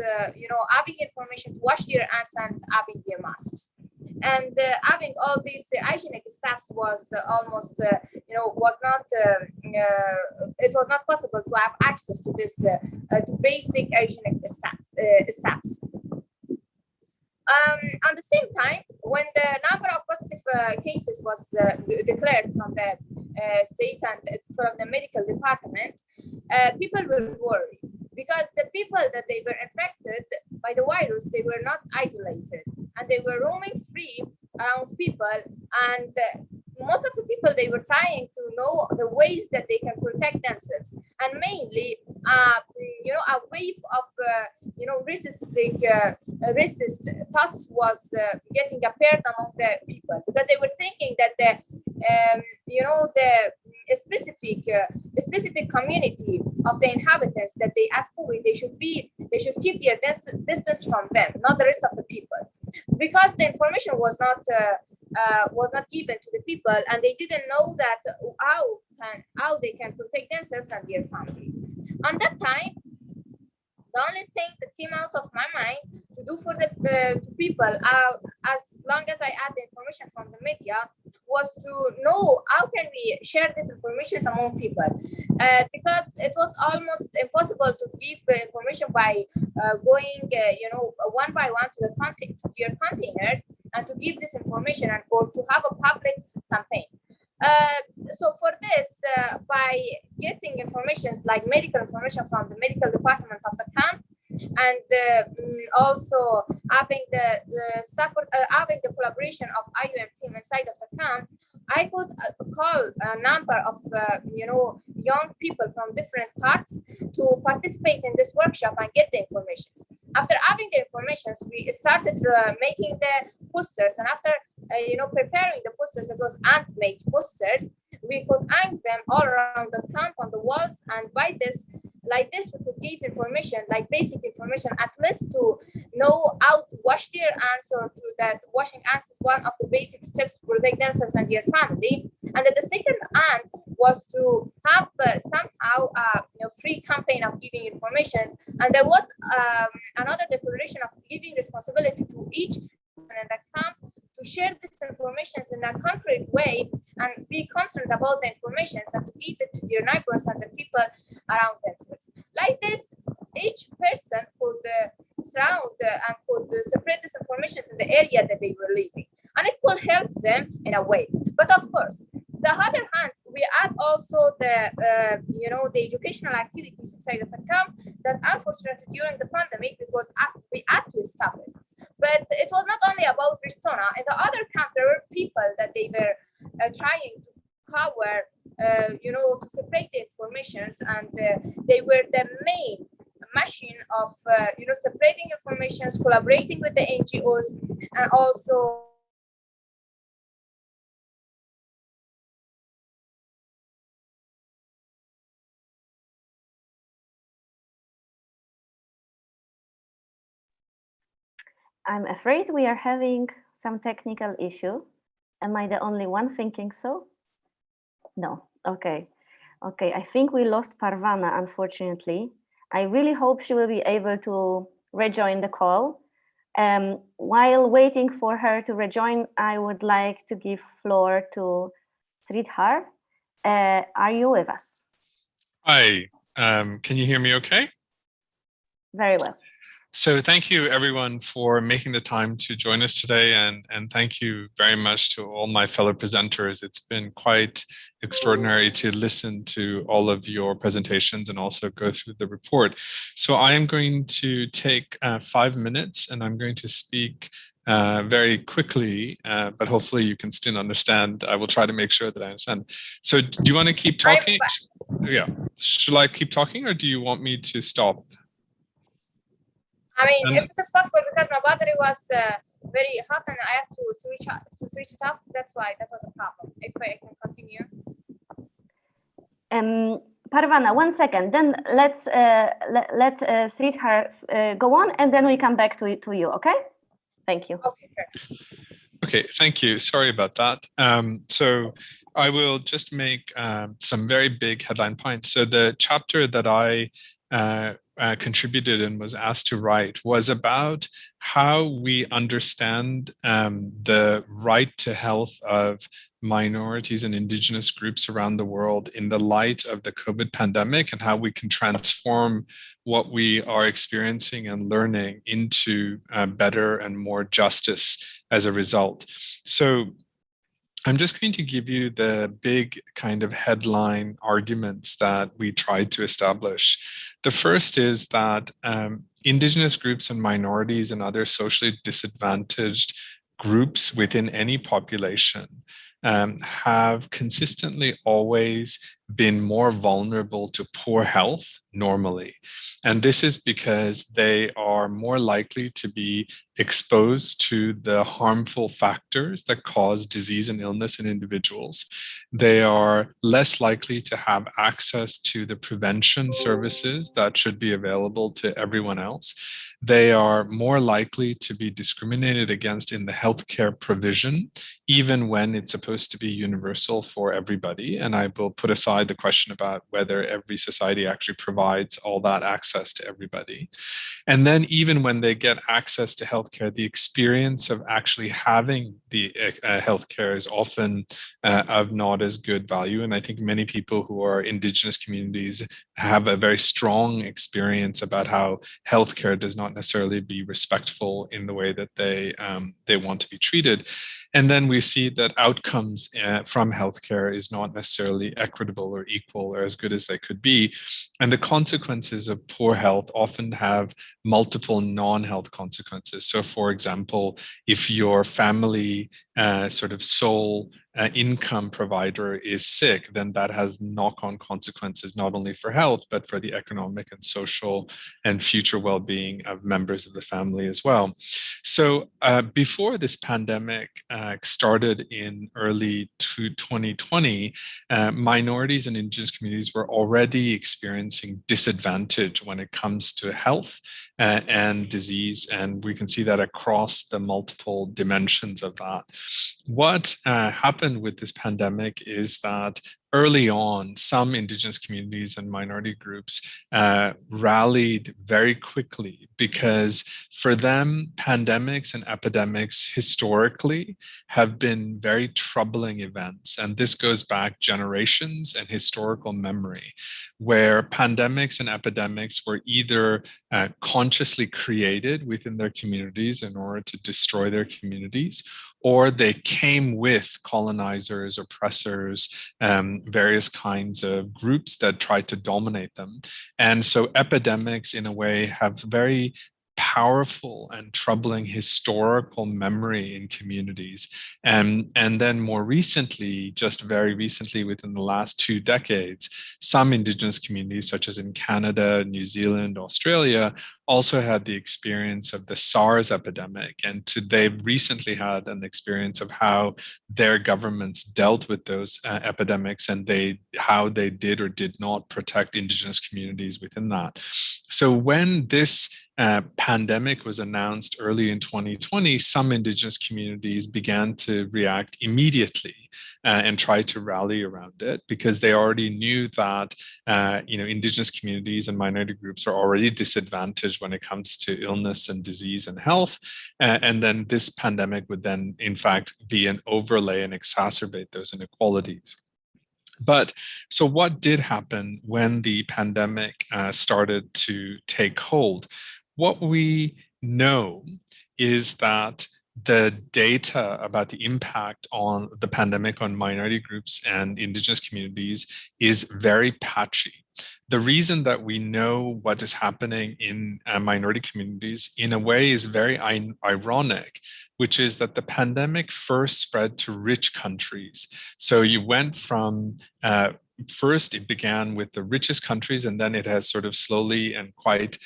F: having information to wash their hands and having their masks. And having all these hygienic staffs was almost, it was not possible to have access to this, to basic hygienic staffs. At the same time, when the number of positive cases was declared from the state and from the medical department, people were worried. because the people that they were infected by the virus, they were not isolated and they were roaming free around people. And most of the people, they were trying to know the ways that they can protect themselves. And mainly, a wave of, racist thoughts was getting appeared among the people, because they were thinking that the specific community of the inhabitants that they at COVID, they should keep their distance from them, not the rest of the people, because the information was not given to the people, and they didn't know that how they can protect themselves and their family. On that time, the only thing that came out of my mind to do for the people, as long as I had the information from the media, was to know how can we share this information among people, because it was almost impossible to give information by going, one by one to your containers and to give this information, and or to have a public campaign. So for this, by getting information like medical information from the medical department of the camp, and also having the support, having the collaboration of IUM team inside of the camp, I could call a number of young people from different parts to participate in this workshop and get the information. After having the information, we started making the posters, and after preparing the posters, it was handmade posters. We could hang them all around the camp on the walls, and by this, like this, we could give information, like basic information, at least to know how to wash their hands, or to that washing hands is one of the basic steps to protect themselves and their family. And the second hand was to have somehow a free campaign of giving information. And there was another declaration of giving responsibility to each person in the camp to share this information in a concrete way and be concerned about the information and to give it to their neighbors and the people around themselves. Like this, each person could surround and could spread this information in the area that they were living, and it could help them in a way. But of course, the other hand, we had also the the educational activities inside of the camp that unfortunately during the pandemic we had to stop it. But it was not only about Ritsona. In the other camps, there were people that they were trying to cover, to separate the informations, and they were the main machine of, separating informations, collaborating with the NGOs, and also
A: I'm afraid we are having some technical issue. Am I the only one thinking so? No. Okay. Okay. I think we lost Parvana, unfortunately. I really hope she will be able to rejoin the call. While waiting for her to rejoin, I would like to give floor to Sridhar. Are you with us?
G: Hi. Can you hear me okay?
A: Very well.
G: So thank you everyone for making the time to join us today, and thank you very much to all my fellow presenters. It's been quite extraordinary to listen to all of your presentations and also go through the report. So I am going to take 5 minutes, and I'm going to speak very quickly, but hopefully you can still understand. I will try to make sure that I understand. So do you want to keep talking? Yeah. Shall I keep talking, or do you want me to stop?
F: I mean, if it is possible, because my battery was very hot and I had to switch it off. That's why that was a problem. If I can continue.
A: Parvana, 1 second. Then let's let Sridhar go on, and then we come back to you. Okay? Thank you.
F: Okay. Sure.
G: Okay. Thank you. Sorry about that. So I will just make some very big headline points. So the chapter that I contributed and was asked to write was about how we understand the right to health of minorities and indigenous groups around the world in the light of the COVID pandemic, and how we can transform what we are experiencing and learning into better and more justice as a result. So I'm just going to give you the big kind of headline arguments that we tried to establish. The first is that Indigenous groups and minorities and other socially disadvantaged groups within any population have consistently always been more vulnerable to poor health normally. And this is because they are more likely to be exposed to the harmful factors that cause disease and illness in individuals. They are less likely to have access to the prevention services that should be available to everyone else. They are more likely to be discriminated against in the healthcare provision, even when it's supposed to be universal for everybody. And I will put aside the question about whether every society actually provides all that access to everybody. And then even when they get access to healthcare, the experience of actually having the healthcare is often of not as good value. And I think many people who are Indigenous communities have a very strong experience about how healthcare does not necessarily be respectful in the way that they want to be treated. And then we see that outcomes from healthcare is not necessarily equitable or equal or as good as they could be. And the consequences of poor health often have multiple non-health consequences. So for example, if your family sort of sole income provider is sick, then that has knock-on consequences, not only for health, but for the economic and social and future well-being of members of the family as well. So before this pandemic started in early 2020, minorities and Indigenous communities were already experiencing disadvantage when it comes to health and disease. And we can see that across the multiple dimensions of that. What happened with this pandemic is that early on, some Indigenous communities and minority groups rallied very quickly because for them, pandemics and epidemics historically have been very troubling events. And this goes back generations and historical memory, where pandemics and epidemics were either consciously created within their communities in order to destroy their communities, or they came with colonizers, oppressors, various kinds of groups that tried to dominate them. And so epidemics, in a way, have very powerful and troubling historical memory in communities. And then more recently, just very recently, within the last 2 decades, some Indigenous communities, such as in Canada, New Zealand, Australia, also had the experience of the SARS epidemic. And they've recently had an experience of how their governments dealt with those epidemics and how they did or did not protect Indigenous communities within that. So when this pandemic was announced early in 2020, some Indigenous communities began to react immediately and try to rally around it because they already knew that Indigenous communities and minority groups are already disadvantaged when it comes to illness and disease and health. And then this pandemic would then, in fact, be an overlay and exacerbate those inequalities. But so what did happen when the pandemic started to take hold? What we know is that the data about the impact on the pandemic on minority groups and Indigenous communities is very patchy. The reason that we know what is happening in minority communities in a way is very ironic, which is that the pandemic first spread to rich countries. So you went from first, it began with the richest countries, and then it has sort of slowly and quite,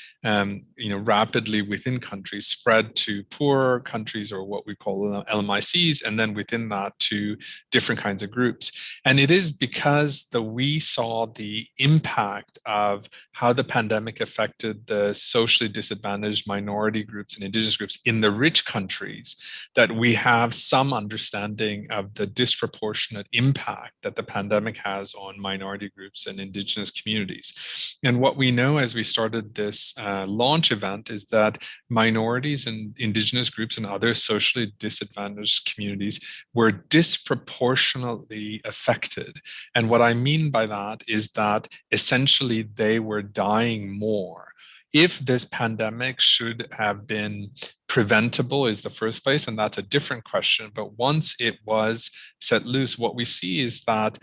G: rapidly within countries spread to poorer countries, or what we call LMICs, and then within that to different kinds of groups. And it is because we saw the impact of how the pandemic affected the socially disadvantaged minority groups and Indigenous groups in the rich countries that we have some understanding of the disproportionate impact that the pandemic has on minority groups and Indigenous communities. And what we know as we started this launch event is that minorities and Indigenous groups and other socially disadvantaged communities were disproportionately affected. And what I mean by that is that essentially they were dying more. If this pandemic should have been preventable is the first place, and that's a different question. But once it was set loose, what we see is that,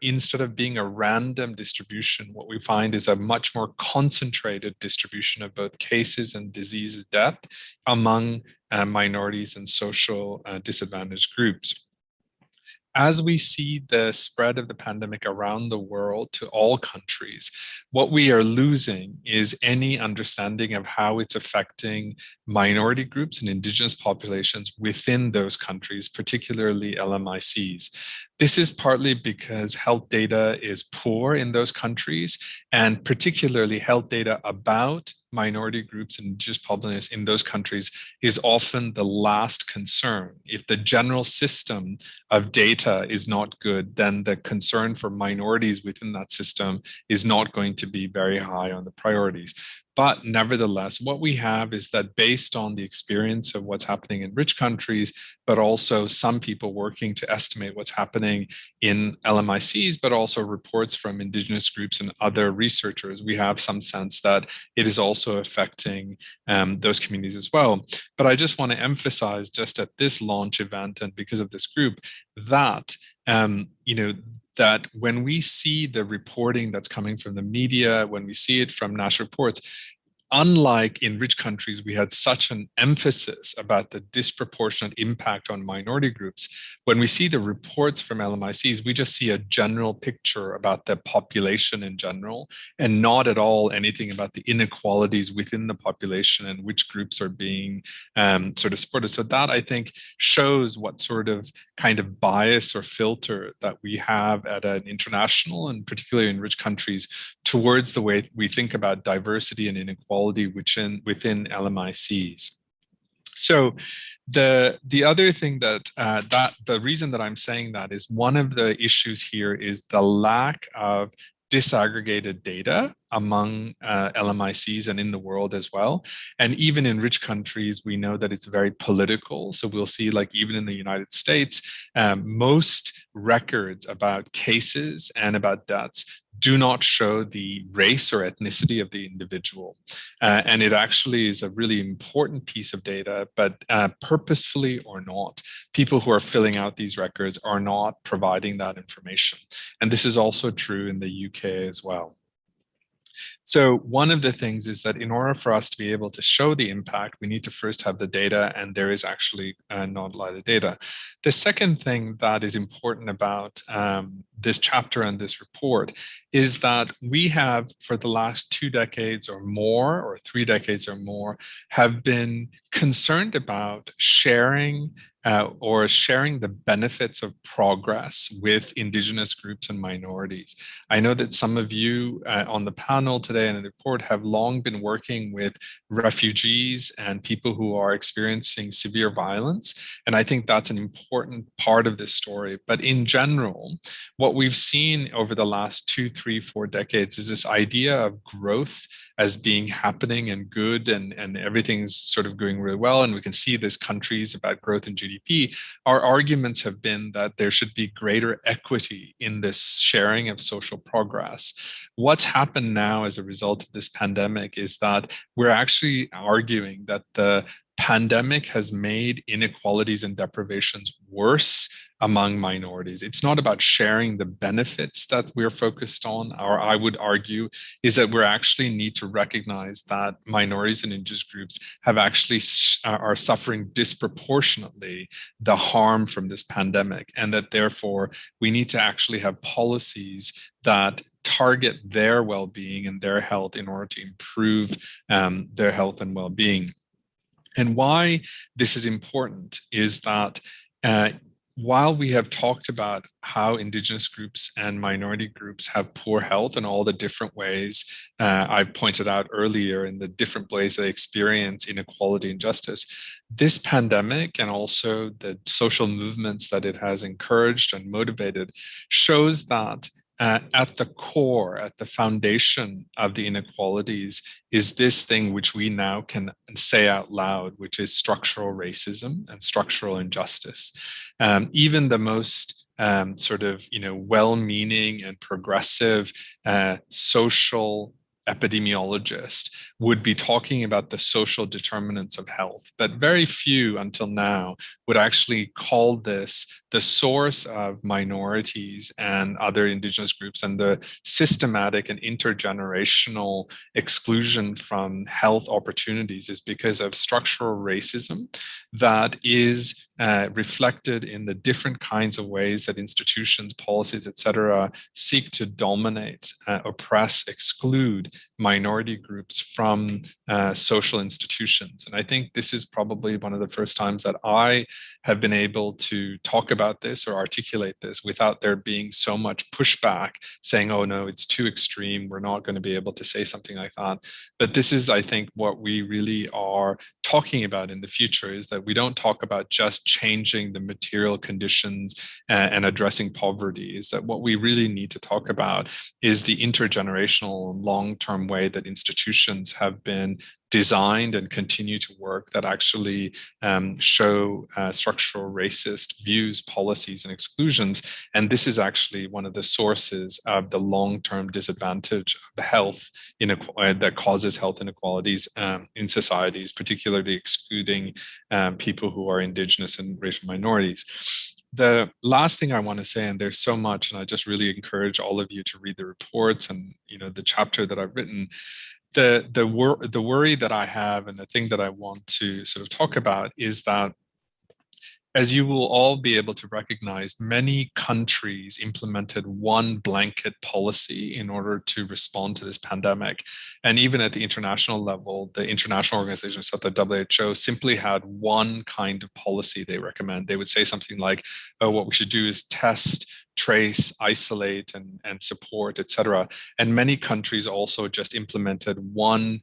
G: instead of being a random distribution, what we find is a much more concentrated distribution of both cases and disease death among minorities and social disadvantaged groups. As we see the spread of the pandemic around the world to all countries, what we are losing is any understanding of how it's affecting minority groups and indigenous populations within those countries, particularly LMICs. This is partly because health data is poor in those countries, and particularly health data about minority groups and indigenous populations in those countries is often the last concern. If the general system of data is not good, then the concern for minorities within that system is not going to be very high on the priorities. But nevertheless, what we have is that based on the experience of what's happening in rich countries, but also some people working to estimate what's happening in LMICs, but also reports from indigenous groups and other researchers, we have some sense that it is also affecting those communities as well. But I just want to emphasize just at this launch event and because of this group that, that when we see the reporting that's coming from the media, when we see it from national reports, unlike in rich countries, we had such an emphasis about the disproportionate impact on minority groups. When we see the reports from LMICs, we just see a general picture about the population in general, and not at all anything about the inequalities within the population and which groups are being sort of supported. So that, I think, shows what sort of kind of bias or filter that we have at an international and particularly in rich countries towards the way we think about diversity and inequality within LMICs. So the other thing that the reason that I'm saying that is one of the issues here is the lack of disaggregated data among LMICs and in the world as well. And even in rich countries, we know that it's very political. So we'll see, like even in the United States, most records about cases and about deaths do not show the race or ethnicity of the individual. And it actually is a really important piece of data, but purposefully or not, people who are filling out these records are not providing that information. And this is also true in the UK as well. So one of the things is that in order for us to be able to show the impact, we need to first have the data, and there is actually not a lot of data. The second thing that is important about this chapter and this report is that we have, for the last 2 decades or more, or 3 decades or more, have been concerned about sharing the benefits of progress with indigenous groups and minorities. I know that some of you on the panel today and in the report have long been working with refugees and people who are experiencing severe violence. And I think that's an important part of this story. But in general, what we've seen over the last 2, 3, 4 decades is this idea of growth as being happening and good, and everything's sort of going really well. And we can see this countries about growth in GDP. Our arguments have been that there should be greater equity in this sharing of social progress. What's happened now as a result of this pandemic is that we're actually arguing that the pandemic has made inequalities and deprivations worse among minorities. It's not about sharing the benefits that we're focused on, or I would argue is that we actually need to recognize that minorities and indigenous groups have actually are suffering disproportionately the harm from this pandemic, and that therefore we need to actually have policies that target their well-being and their health in order to improve their health and well-being. And why this is important is that while we have talked about how indigenous groups and minority groups have poor health and all the different ways I pointed out earlier in the different ways they experience inequality and justice, this pandemic and also the social movements that it has encouraged and motivated shows that at the core, at the foundation of the inequalities is this thing which we now can say out loud, which is structural racism and structural injustice. Even the most sort of, well-meaning and progressive social epidemiologist would be talking about the social determinants of health, but very few until now would actually call this the source of minorities and other indigenous groups and the systematic and intergenerational exclusion from health opportunities is because of structural racism that is reflected in the different kinds of ways that institutions, policies, etc., seek to dominate, oppress, exclude minority groups from social institutions. And I think this is probably one of the first times that I have been able to talk about this or articulate this without there being so much pushback saying, oh no, it's too extreme, we're not going to be able to say something like that. But this is, I think, what we really are talking about in the future, is that we don't talk about just changing the material conditions and addressing poverty, is that what we really need to talk about is the intergenerational and long-term way that institutions have been designed and continue to work that actually show structural racist views, policies, and exclusions. And this is actually one of the sources of the long-term disadvantage of the health that causes health inequalities in societies, particularly excluding people who are indigenous and racial minorities. The last thing I want to say, and there's so much, and I just really encourage all of you to read the reports and the chapter that I've written. The worry that I have, and the thing that I want to sort of talk about, is that, as you will all be able to recognize, many countries implemented one blanket policy in order to respond to this pandemic. And even at the international level, the international organizations such as the WHO simply had one kind of policy they recommend. They would say something like, oh, what we should do is test, trace, isolate, and support, etc. And many countries also just implemented one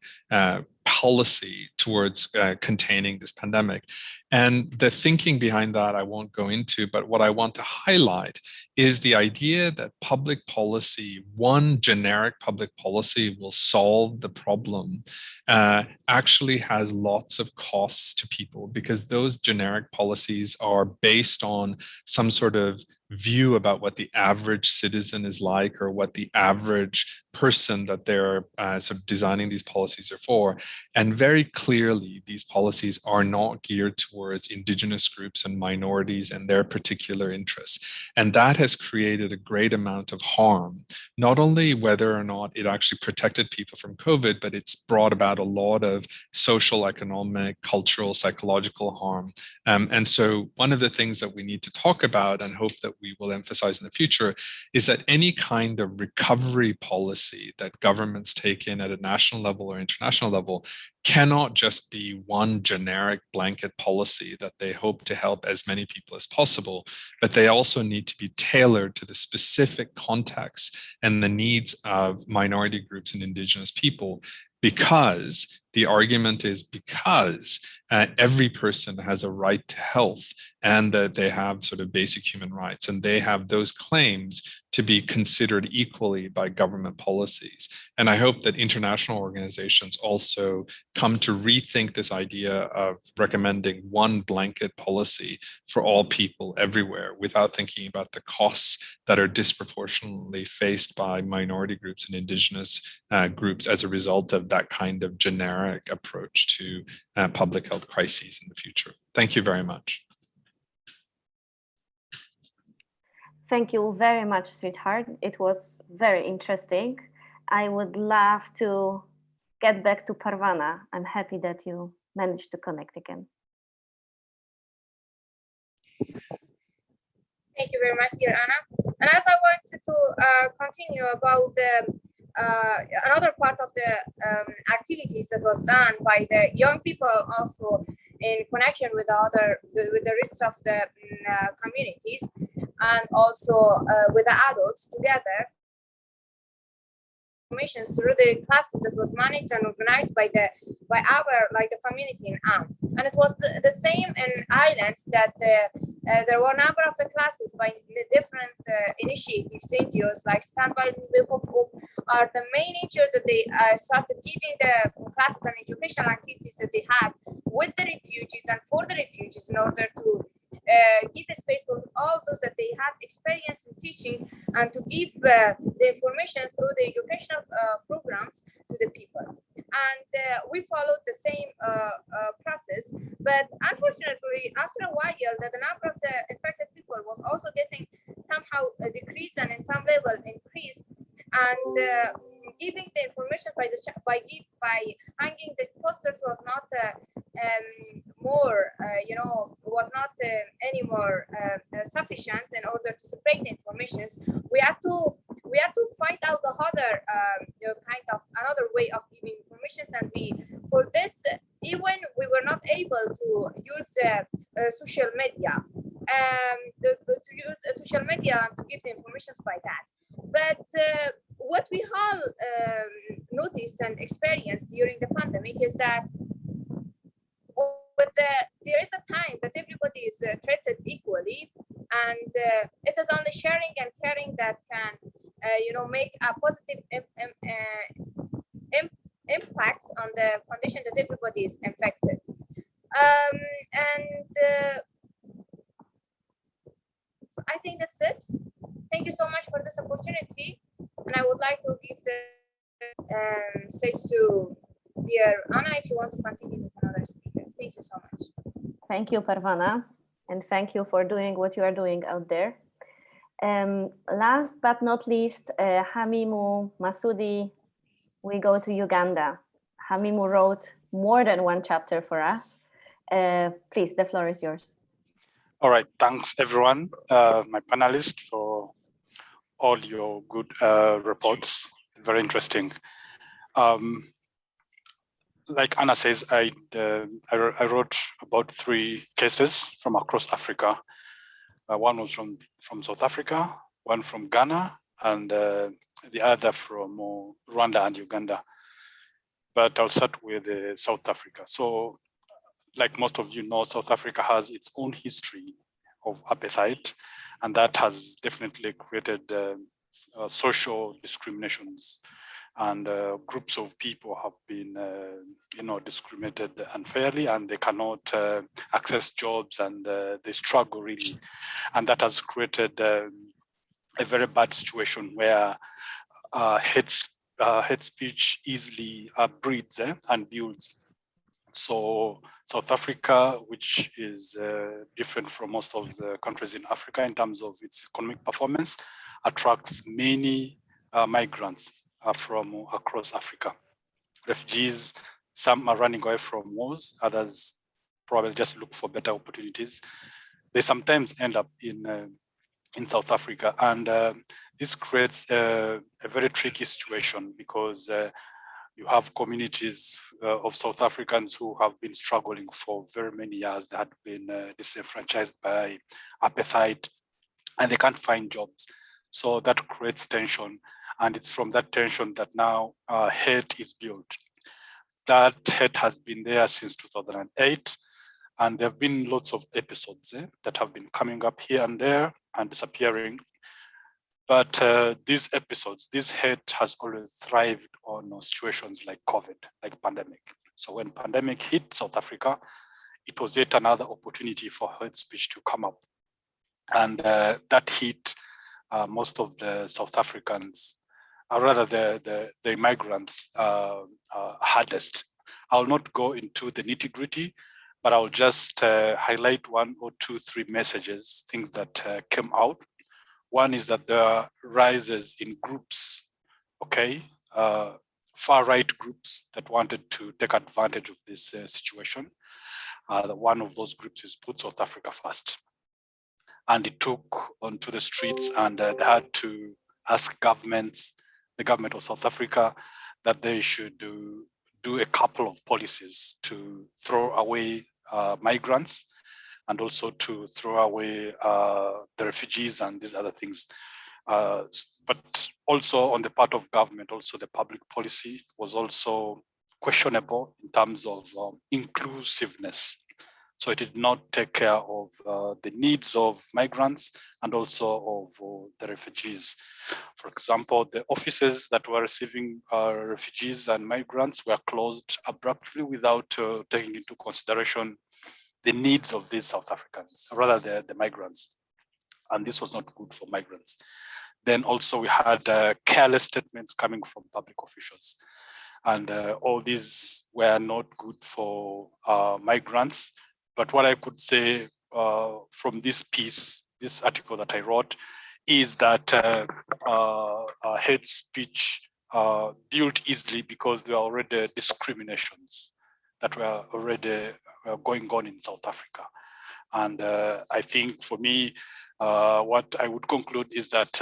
G: policy towards containing this pandemic. And the thinking behind that I won't go into, but what I want to highlight is the idea that public policy, one generic public policy, will solve the problem, actually has lots of costs to people, because those generic policies are based on some sort of view about what the average citizen is like, or what the average person that they're sort of designing these policies are for. And very clearly, these policies are not geared towards indigenous groups and minorities and their particular interests. And that has created a great amount of harm, not only whether or not it actually protected people from COVID, but it's brought about a lot of social, economic, cultural, psychological harm. And so one of the things that we need to talk about, and hope that we will emphasize in the future, is that any kind of recovery policy that governments take in at a national level or international level cannot just be one generic blanket policy that they hope to help as many people as possible, but they also need to be tailored to the specific context and the needs of minority groups and indigenous people. Because the argument is, because every person has a right to health, and that they have sort of basic human rights, and they have those claims to be considered equally by government policies. And I hope that international organizations also come to rethink this idea of recommending one blanket policy for all people everywhere, without thinking about the costs that are disproportionately faced by minority groups and indigenous groups as a result of that kind of generic approach to public health crises in the future. Thank you very much.
A: Thank you very much, sweetheart. It was very interesting. I would love to get back to Parvana. I'm happy that you managed to connect again.
F: Thank you very much, dear Anna. And as I wanted to continue about the another part of the activities that was done by the young people, also in connection with the rest of the communities, and also with the adults together, through the classes that was managed and organized by the community in Am. And it was the same in islands, that there were a number of the classes by the different initiatives, NGOs like Stand By Me Hope are the main NGOs that they started giving the classes and educational activities that they had with the refugees and for the refugees, in order to give space for all those that they have experience in teaching and to give the information through the educational programs to the people. And we followed the same process, but unfortunately, after a while, the number of the infected people was also getting somehow decreased and in some level increased, and giving the information by hanging the posters was not was not anymore sufficient in order to spread the information. We had to find out the other kind of another way of giving information, and for this even we were not able to use social media to use social media to give the information by that. But what we all noticed and experienced during the pandemic is that there is a time that everybody is treated equally, and it is only sharing and caring that can make a positive impact on the condition that everybody is infected. So I think that's it. Thank you so much for this opportunity, and I would like to give the stage to dear Anna if you want to continue with another speaker. Thank you so much.
A: Thank you, Parvana, and thank you for doing what you are doing out there. Last but not least, Hamimu Masudi, we go to Uganda. Hamimu wrote more than one chapter for us. Please, the floor is yours.
H: All right, thanks everyone, my panelists, for all your good reports. Very interesting. Like Anna says, I wrote about 3 cases from across Africa. One was from South Africa, one from Ghana, and the other from Rwanda and Uganda. But I'll start with South Africa. So, like most of you know, South Africa has its own history of apartheid, and that has definitely created social discriminations, and groups of people have been discriminated unfairly, and they cannot access jobs, and they struggle really, and that has created a very bad situation where hate speech easily breeds and builds. So South Africa, which is different from most of the countries in Africa in terms of its economic performance, attracts many migrants from across Africa. Refugees, some are running away from wars, others probably just look for better opportunities. They sometimes end up in South Africa, and this creates a very tricky situation because you have communities of South Africans who have been struggling for very many years. They had been disenfranchised by apartheid, and they can't find jobs. So that creates tension, and it's from that tension that now hate is built. That hate has been there since 2008, and there have been lots of episodes that have been coming up here and there and disappearing. But these episodes, this hate has always thrived on situations like COVID, like pandemic. So when pandemic hit South Africa, it was yet another opportunity for hate speech to come up. And that hit most of the South Africans, or rather the migrants hardest. I'll not go into the nitty-gritty, but I'll just highlight 1 or 2, 3 messages, things that came out. One is that there are rises in groups, far-right groups that wanted to take advantage of this situation. One of those groups is Put South Africa First. And it took onto the streets, and they had to ask the government of South Africa, that they should do a couple of policies to throw away migrants, and also to throw away the refugees and these other things. But also on the part of government, also the public policy was also questionable in terms of inclusiveness. So it did not take care of the needs of migrants and also of the refugees. For example, the offices that were receiving refugees and migrants were closed abruptly without taking into consideration the needs of these South Africans, rather the migrants. And this was not good for migrants. Then also we had careless statements coming from public officials. And all these were not good for migrants. But what I could say from this piece, this article that I wrote, is that hate speech built easily because there were already discriminations that were already going on in South Africa. And I think for me, what I would conclude is that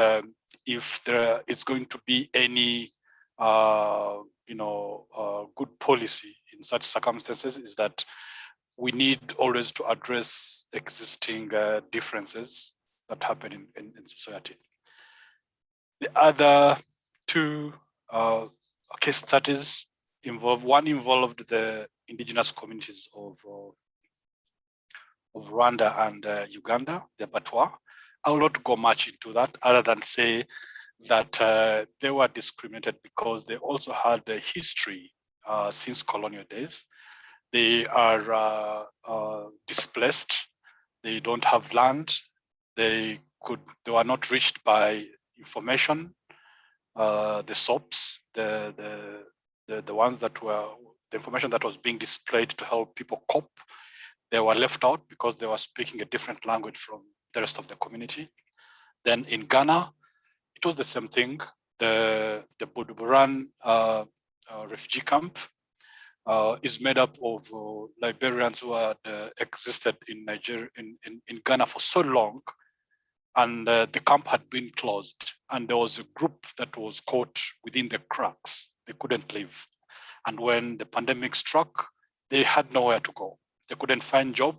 H: if there is going to be any good policy in such circumstances, is that we need always to address existing differences that happen in society. The other two case studies one involved the indigenous communities of Rwanda and Uganda, the Batwa. I will not go much into that other than say that they were discriminated because they also had a history since colonial days. They are displaced. They don't have land. They were not reached by information. The SOPs, the ones that were the information that was being displayed to help people cope, they were left out because they were speaking a different language from the rest of the community. Then in Ghana, it was the same thing. The Buduburan refugee camp is made up of Liberians who had existed in Nigeria, in Ghana for so long, and the camp had been closed. And there was a group that was caught within the cracks. They couldn't leave. And when the pandemic struck, they had nowhere to go. They couldn't find job.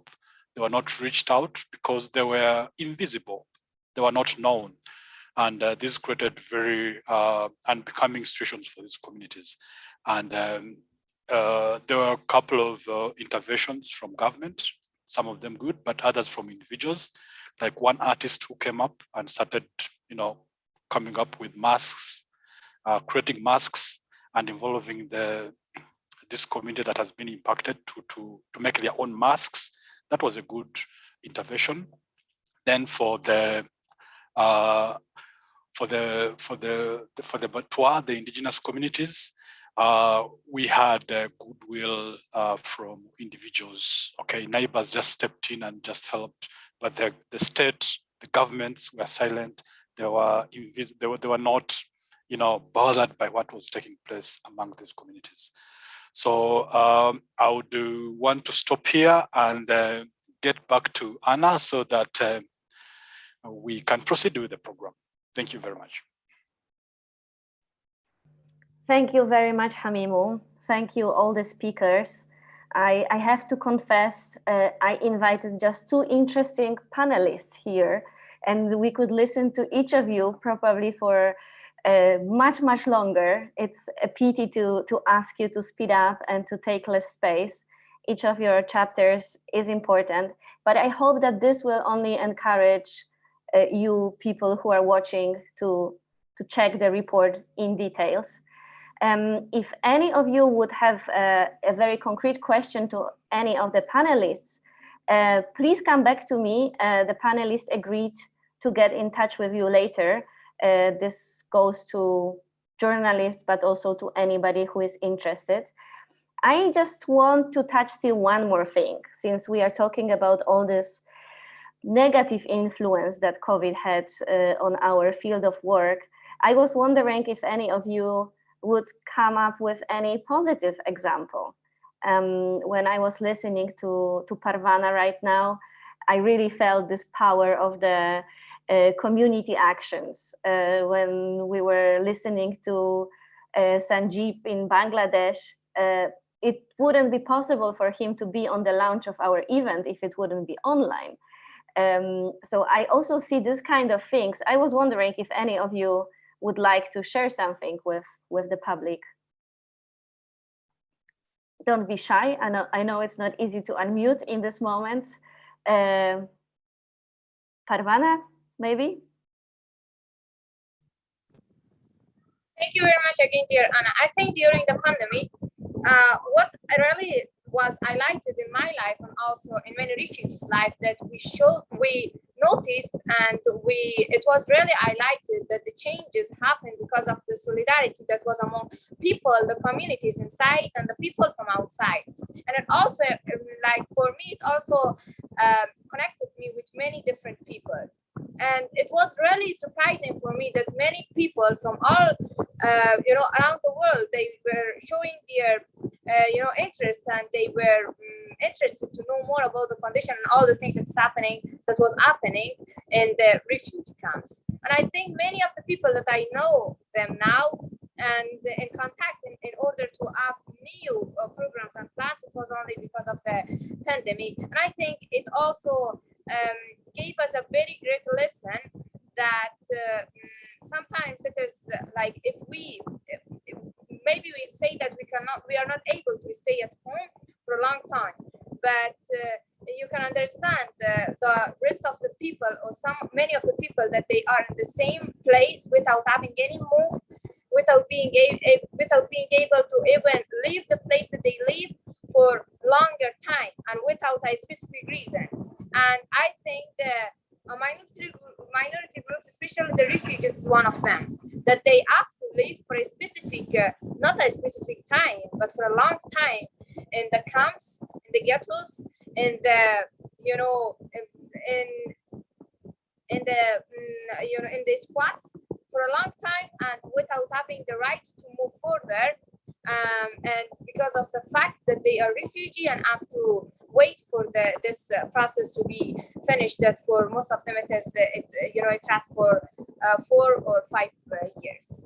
H: They were not reached out because they were invisible. They were not known. And this created very unbecoming situations for these communities. And there were a couple of interventions from government, some of them good, but others from individuals. Like one artist who came up and started, coming up with masks, creating masks and involving this community that has been impacted to make their own masks. That was a good intervention. Then for the Batwa, the indigenous communities, we had goodwill from individuals. Okay, neighbors just stepped in and just helped, but the state, the governments were silent. They were not, bothered by what was taking place among these communities. So I would want to stop here and get back to Anna so that we can proceed with the program. Thank you very much.
A: Thank you very much, Hamimu. Thank you, all the speakers. I have to confess, I invited just two interesting panelists here, and we could listen to each of you probably for much, much longer. It's a pity to ask you to speed up and to take less space. Each of your chapters is important, but I hope that this will only encourage you people who are watching to check the report in details. If any of you would have a very concrete question to any of the panelists, please come back to me. The panelists agreed to get in touch with you later. This goes to journalists, but also to anybody who is interested. I just want to touch still one more thing, since we are talking about all this negative influence that COVID had on our field of work. I was wondering if any of you would come up with any positive example. When I was listening to Parvana right now, I really felt this power of the community actions. When we were listening to Sanjeev in Bangladesh, it wouldn't be possible for him to be on the launch of our event if it wouldn't be online. So I also see this kind of things. I was wondering if any of you would like to share something with the public. Don't be shy. I know it's not easy to unmute in this moment. Parvana, maybe?
F: Thank you very much again, dear Anna. I think during the pandemic, what really was highlighted in my life and also in many refugees' life, that we noticed, and it was really highlighted that the changes happened because of the solidarity that was among people, the communities inside and the people from outside. And it also, like for me, it also connected me with many different people. And it was really surprising for me that many people from all, around the world, they were showing their, interest, and they were interested to know more about the condition and all the things that was happening in the refugee camps. And I think many of the people that I know them now and in contact in order to have new programs and plans, it was only because of the pandemic. And I think it also gave us a very great lesson that sometimes it is like if maybe we say that we are not able to stay at home for a long time, but you can understand the rest of the people, or many of the people, that they are in the same place without having any move, without being able to even leave the place that they live for longer time and without a specific reason. And I think the minority groups, especially the refugees, is one of them, that they have to live for a specific, not a specific time, but for a long time in the camps, in the ghettos, in the, in the squats for a long time, and without having the right to move further, and because of the fact that they are refugee and have to wait for this process to be finished, that for most of them it lasts for 4 or 5 years.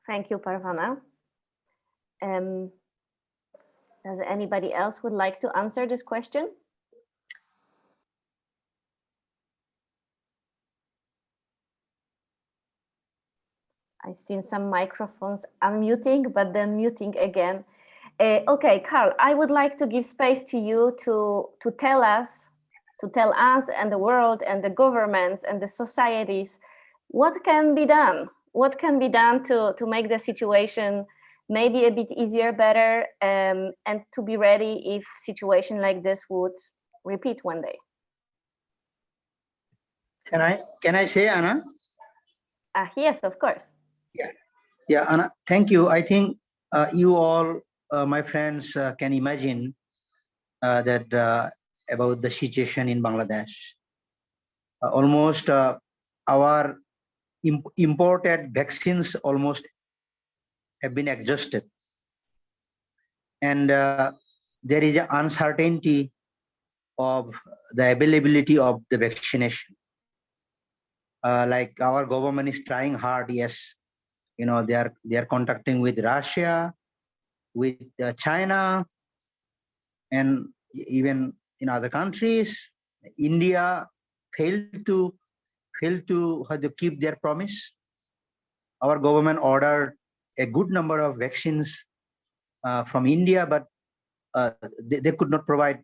A: Thank you, Parvana. Does anybody else would like to answer this question? I've seen some microphones unmuting, but then muting again. Okay, Carl, I would like to give space to you to tell us and the world and the governments and the societies what can be done. What can be done to make the situation maybe a bit easier, better, and to be ready if situation like this would repeat one day.
D: Can I say, Anna?
A: Yes, of course.
D: Yeah, Anna, thank you. I think you all, my friends, can imagine that about the situation in Bangladesh. Almost our imported vaccines almost have been exhausted, and there is an uncertainty of the availability of the vaccination. Like our government is trying hard, yes. They are contacting with Russia, with China, and even in other countries. India failed to keep their promise. Our government ordered a good number of vaccines from India, but they could not provide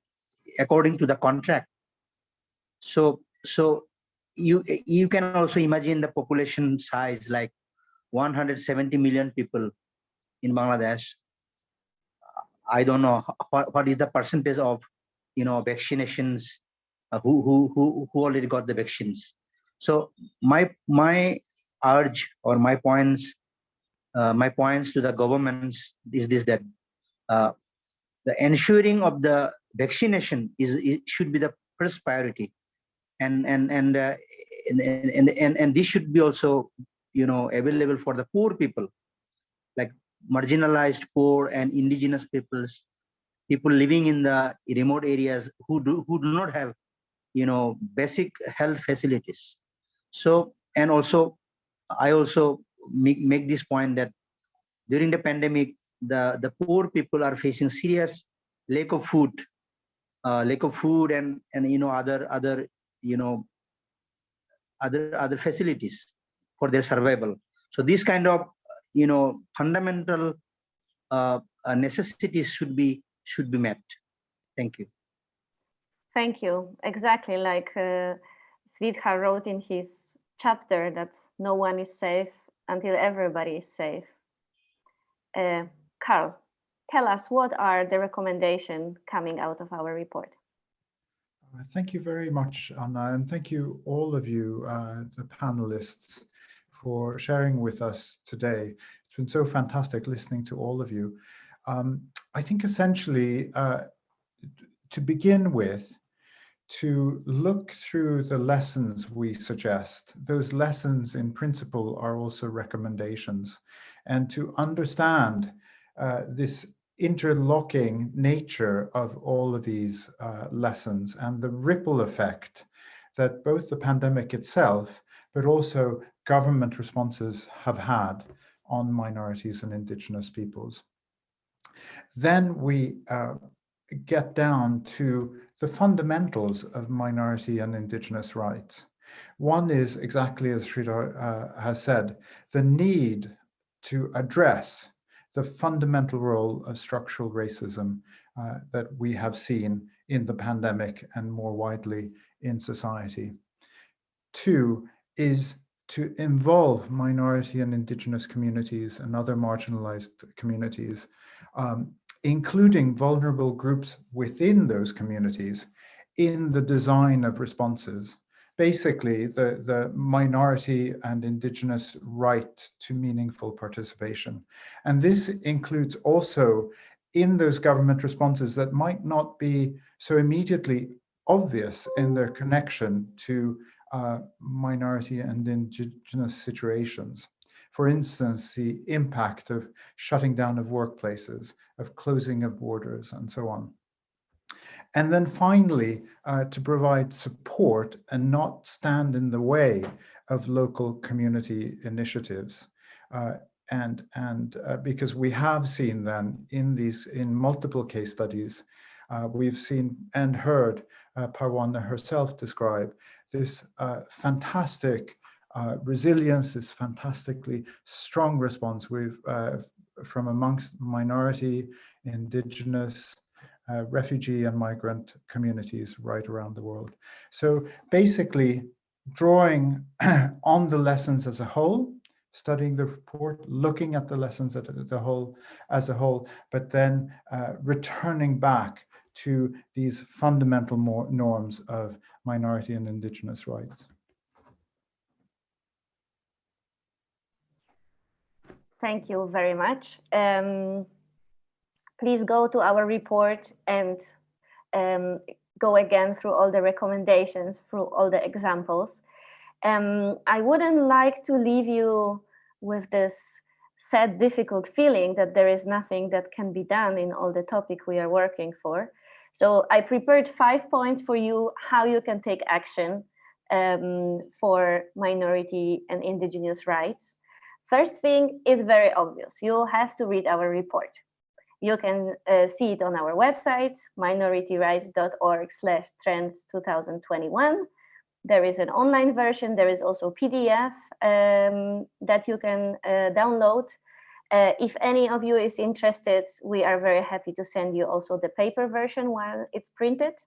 D: according to the contract. So you can also imagine the population size, like 170 million people in Bangladesh. I don't know what is the percentage of vaccinations who already got the vaccines. So my urge or my points to the governments is this, that the ensuring of the vaccination should be the first priority, and this should be also available for the poor people, like marginalized, poor, and indigenous people living in the remote areas who do not have basic health facilities. So, and also I also make this point that during the pandemic, the poor people are facing serious lack of food and other facilities for their survival. So these kind of fundamental necessities should be met. Thank you.
A: Thank you. Exactly like Sridhar wrote in his chapter, that no one is safe until everybody is safe. Carl, tell us what are the recommendations coming out of our report?
B: Thank you very much, Anna, and thank you all of you, the panelists, for sharing with us today. It's been so fantastic listening to all of you. I think essentially, to begin with, to look through the lessons we suggest. Those lessons in principle are also recommendations, and to understand this interlocking nature of all of these lessons and the ripple effect that both the pandemic itself, but also government responses have had on minorities and Indigenous peoples. Then we get down to the fundamentals of minority and Indigenous rights. One is, exactly as Sridhar has said, the need to address the fundamental role of structural racism that we have seen in the pandemic and more widely in society. Two is to involve minority and Indigenous communities and other marginalized communities, including vulnerable groups within those communities, in the design of responses. Basically, the minority and Indigenous right to meaningful participation. And this includes also in those government responses that might not be so immediately obvious in their connection to minority and Indigenous situations. For instance, the impact of shutting down of workplaces, of closing of borders, and so on. And then finally, to provide support and not stand in the way of local community initiatives. Because we have seen then in multiple case studies, we've seen and heard Parwana herself describe this fantastic resilience, this fantastically strong response from amongst minority, Indigenous, refugee and migrant communities right around the world. So basically drawing on the lessons as a whole, studying the report, looking at the lessons as a whole, but then returning back to these fundamental norms of minority and Indigenous rights.
A: Thank you very much. Please go to our report and go again through all the recommendations, through all the examples. I wouldn't like to leave you with this sad, difficult feeling that there is nothing that can be done in all the topic we are working for. So I prepared 5 points for you, how you can take action for minority and Indigenous rights. First thing is very obvious. You have to read our report. You can see it on our website, minorityrights.org/trends2021. There is an online version. There is also PDF that you can download. If any of you is interested, we are very happy to send you also the paper version while it's printed.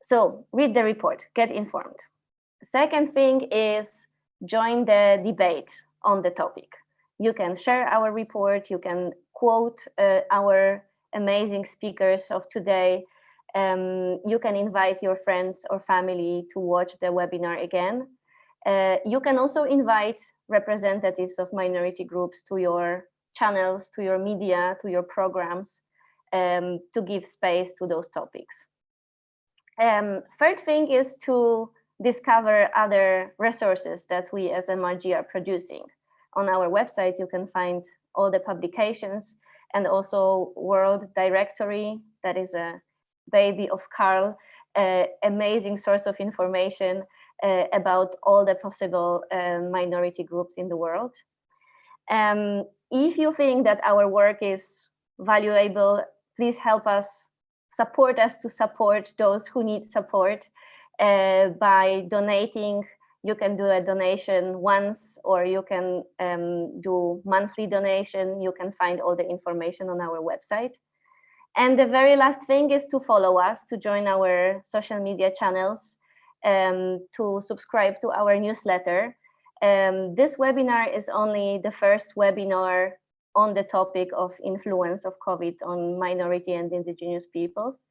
A: So read the report, get informed. Second thing is join the debate on the topic. You can share our report, you can quote our amazing speakers of today. You can invite your friends or family to watch the webinar again. You can also invite representatives of minority groups to your channels, to your media, to your programs, to give space to those topics. Third thing is to discover other resources that we as MRG are producing. On our website, you can find all the publications and also World Directory, that is a baby of Carl, amazing source of information about all the possible minority groups in the world. If you think that our work is valuable, please help us, support us to support those who need support by donating. You can do a donation once, or you can do monthly donation. You can find all the information on our website. And the very last thing is to follow us, to join our social media channels, to subscribe to our newsletter. This webinar is only the first webinar on the topic of influence of COVID on minority and indigenous peoples.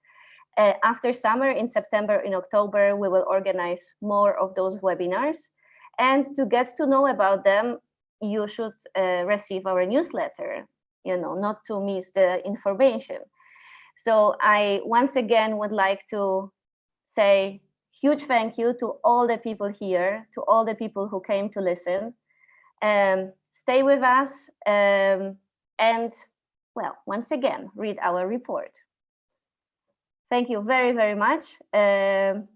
A: After summer, in September, in October, we will organize more of those webinars. And to get to know about them, you should receive our newsletter, not to miss the information. So I once again would like to say huge thank you to all the people here, to all the people who came to listen. Stay with us and, well, once again, read our report. Thank you very, very much. And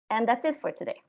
A: that's it for today.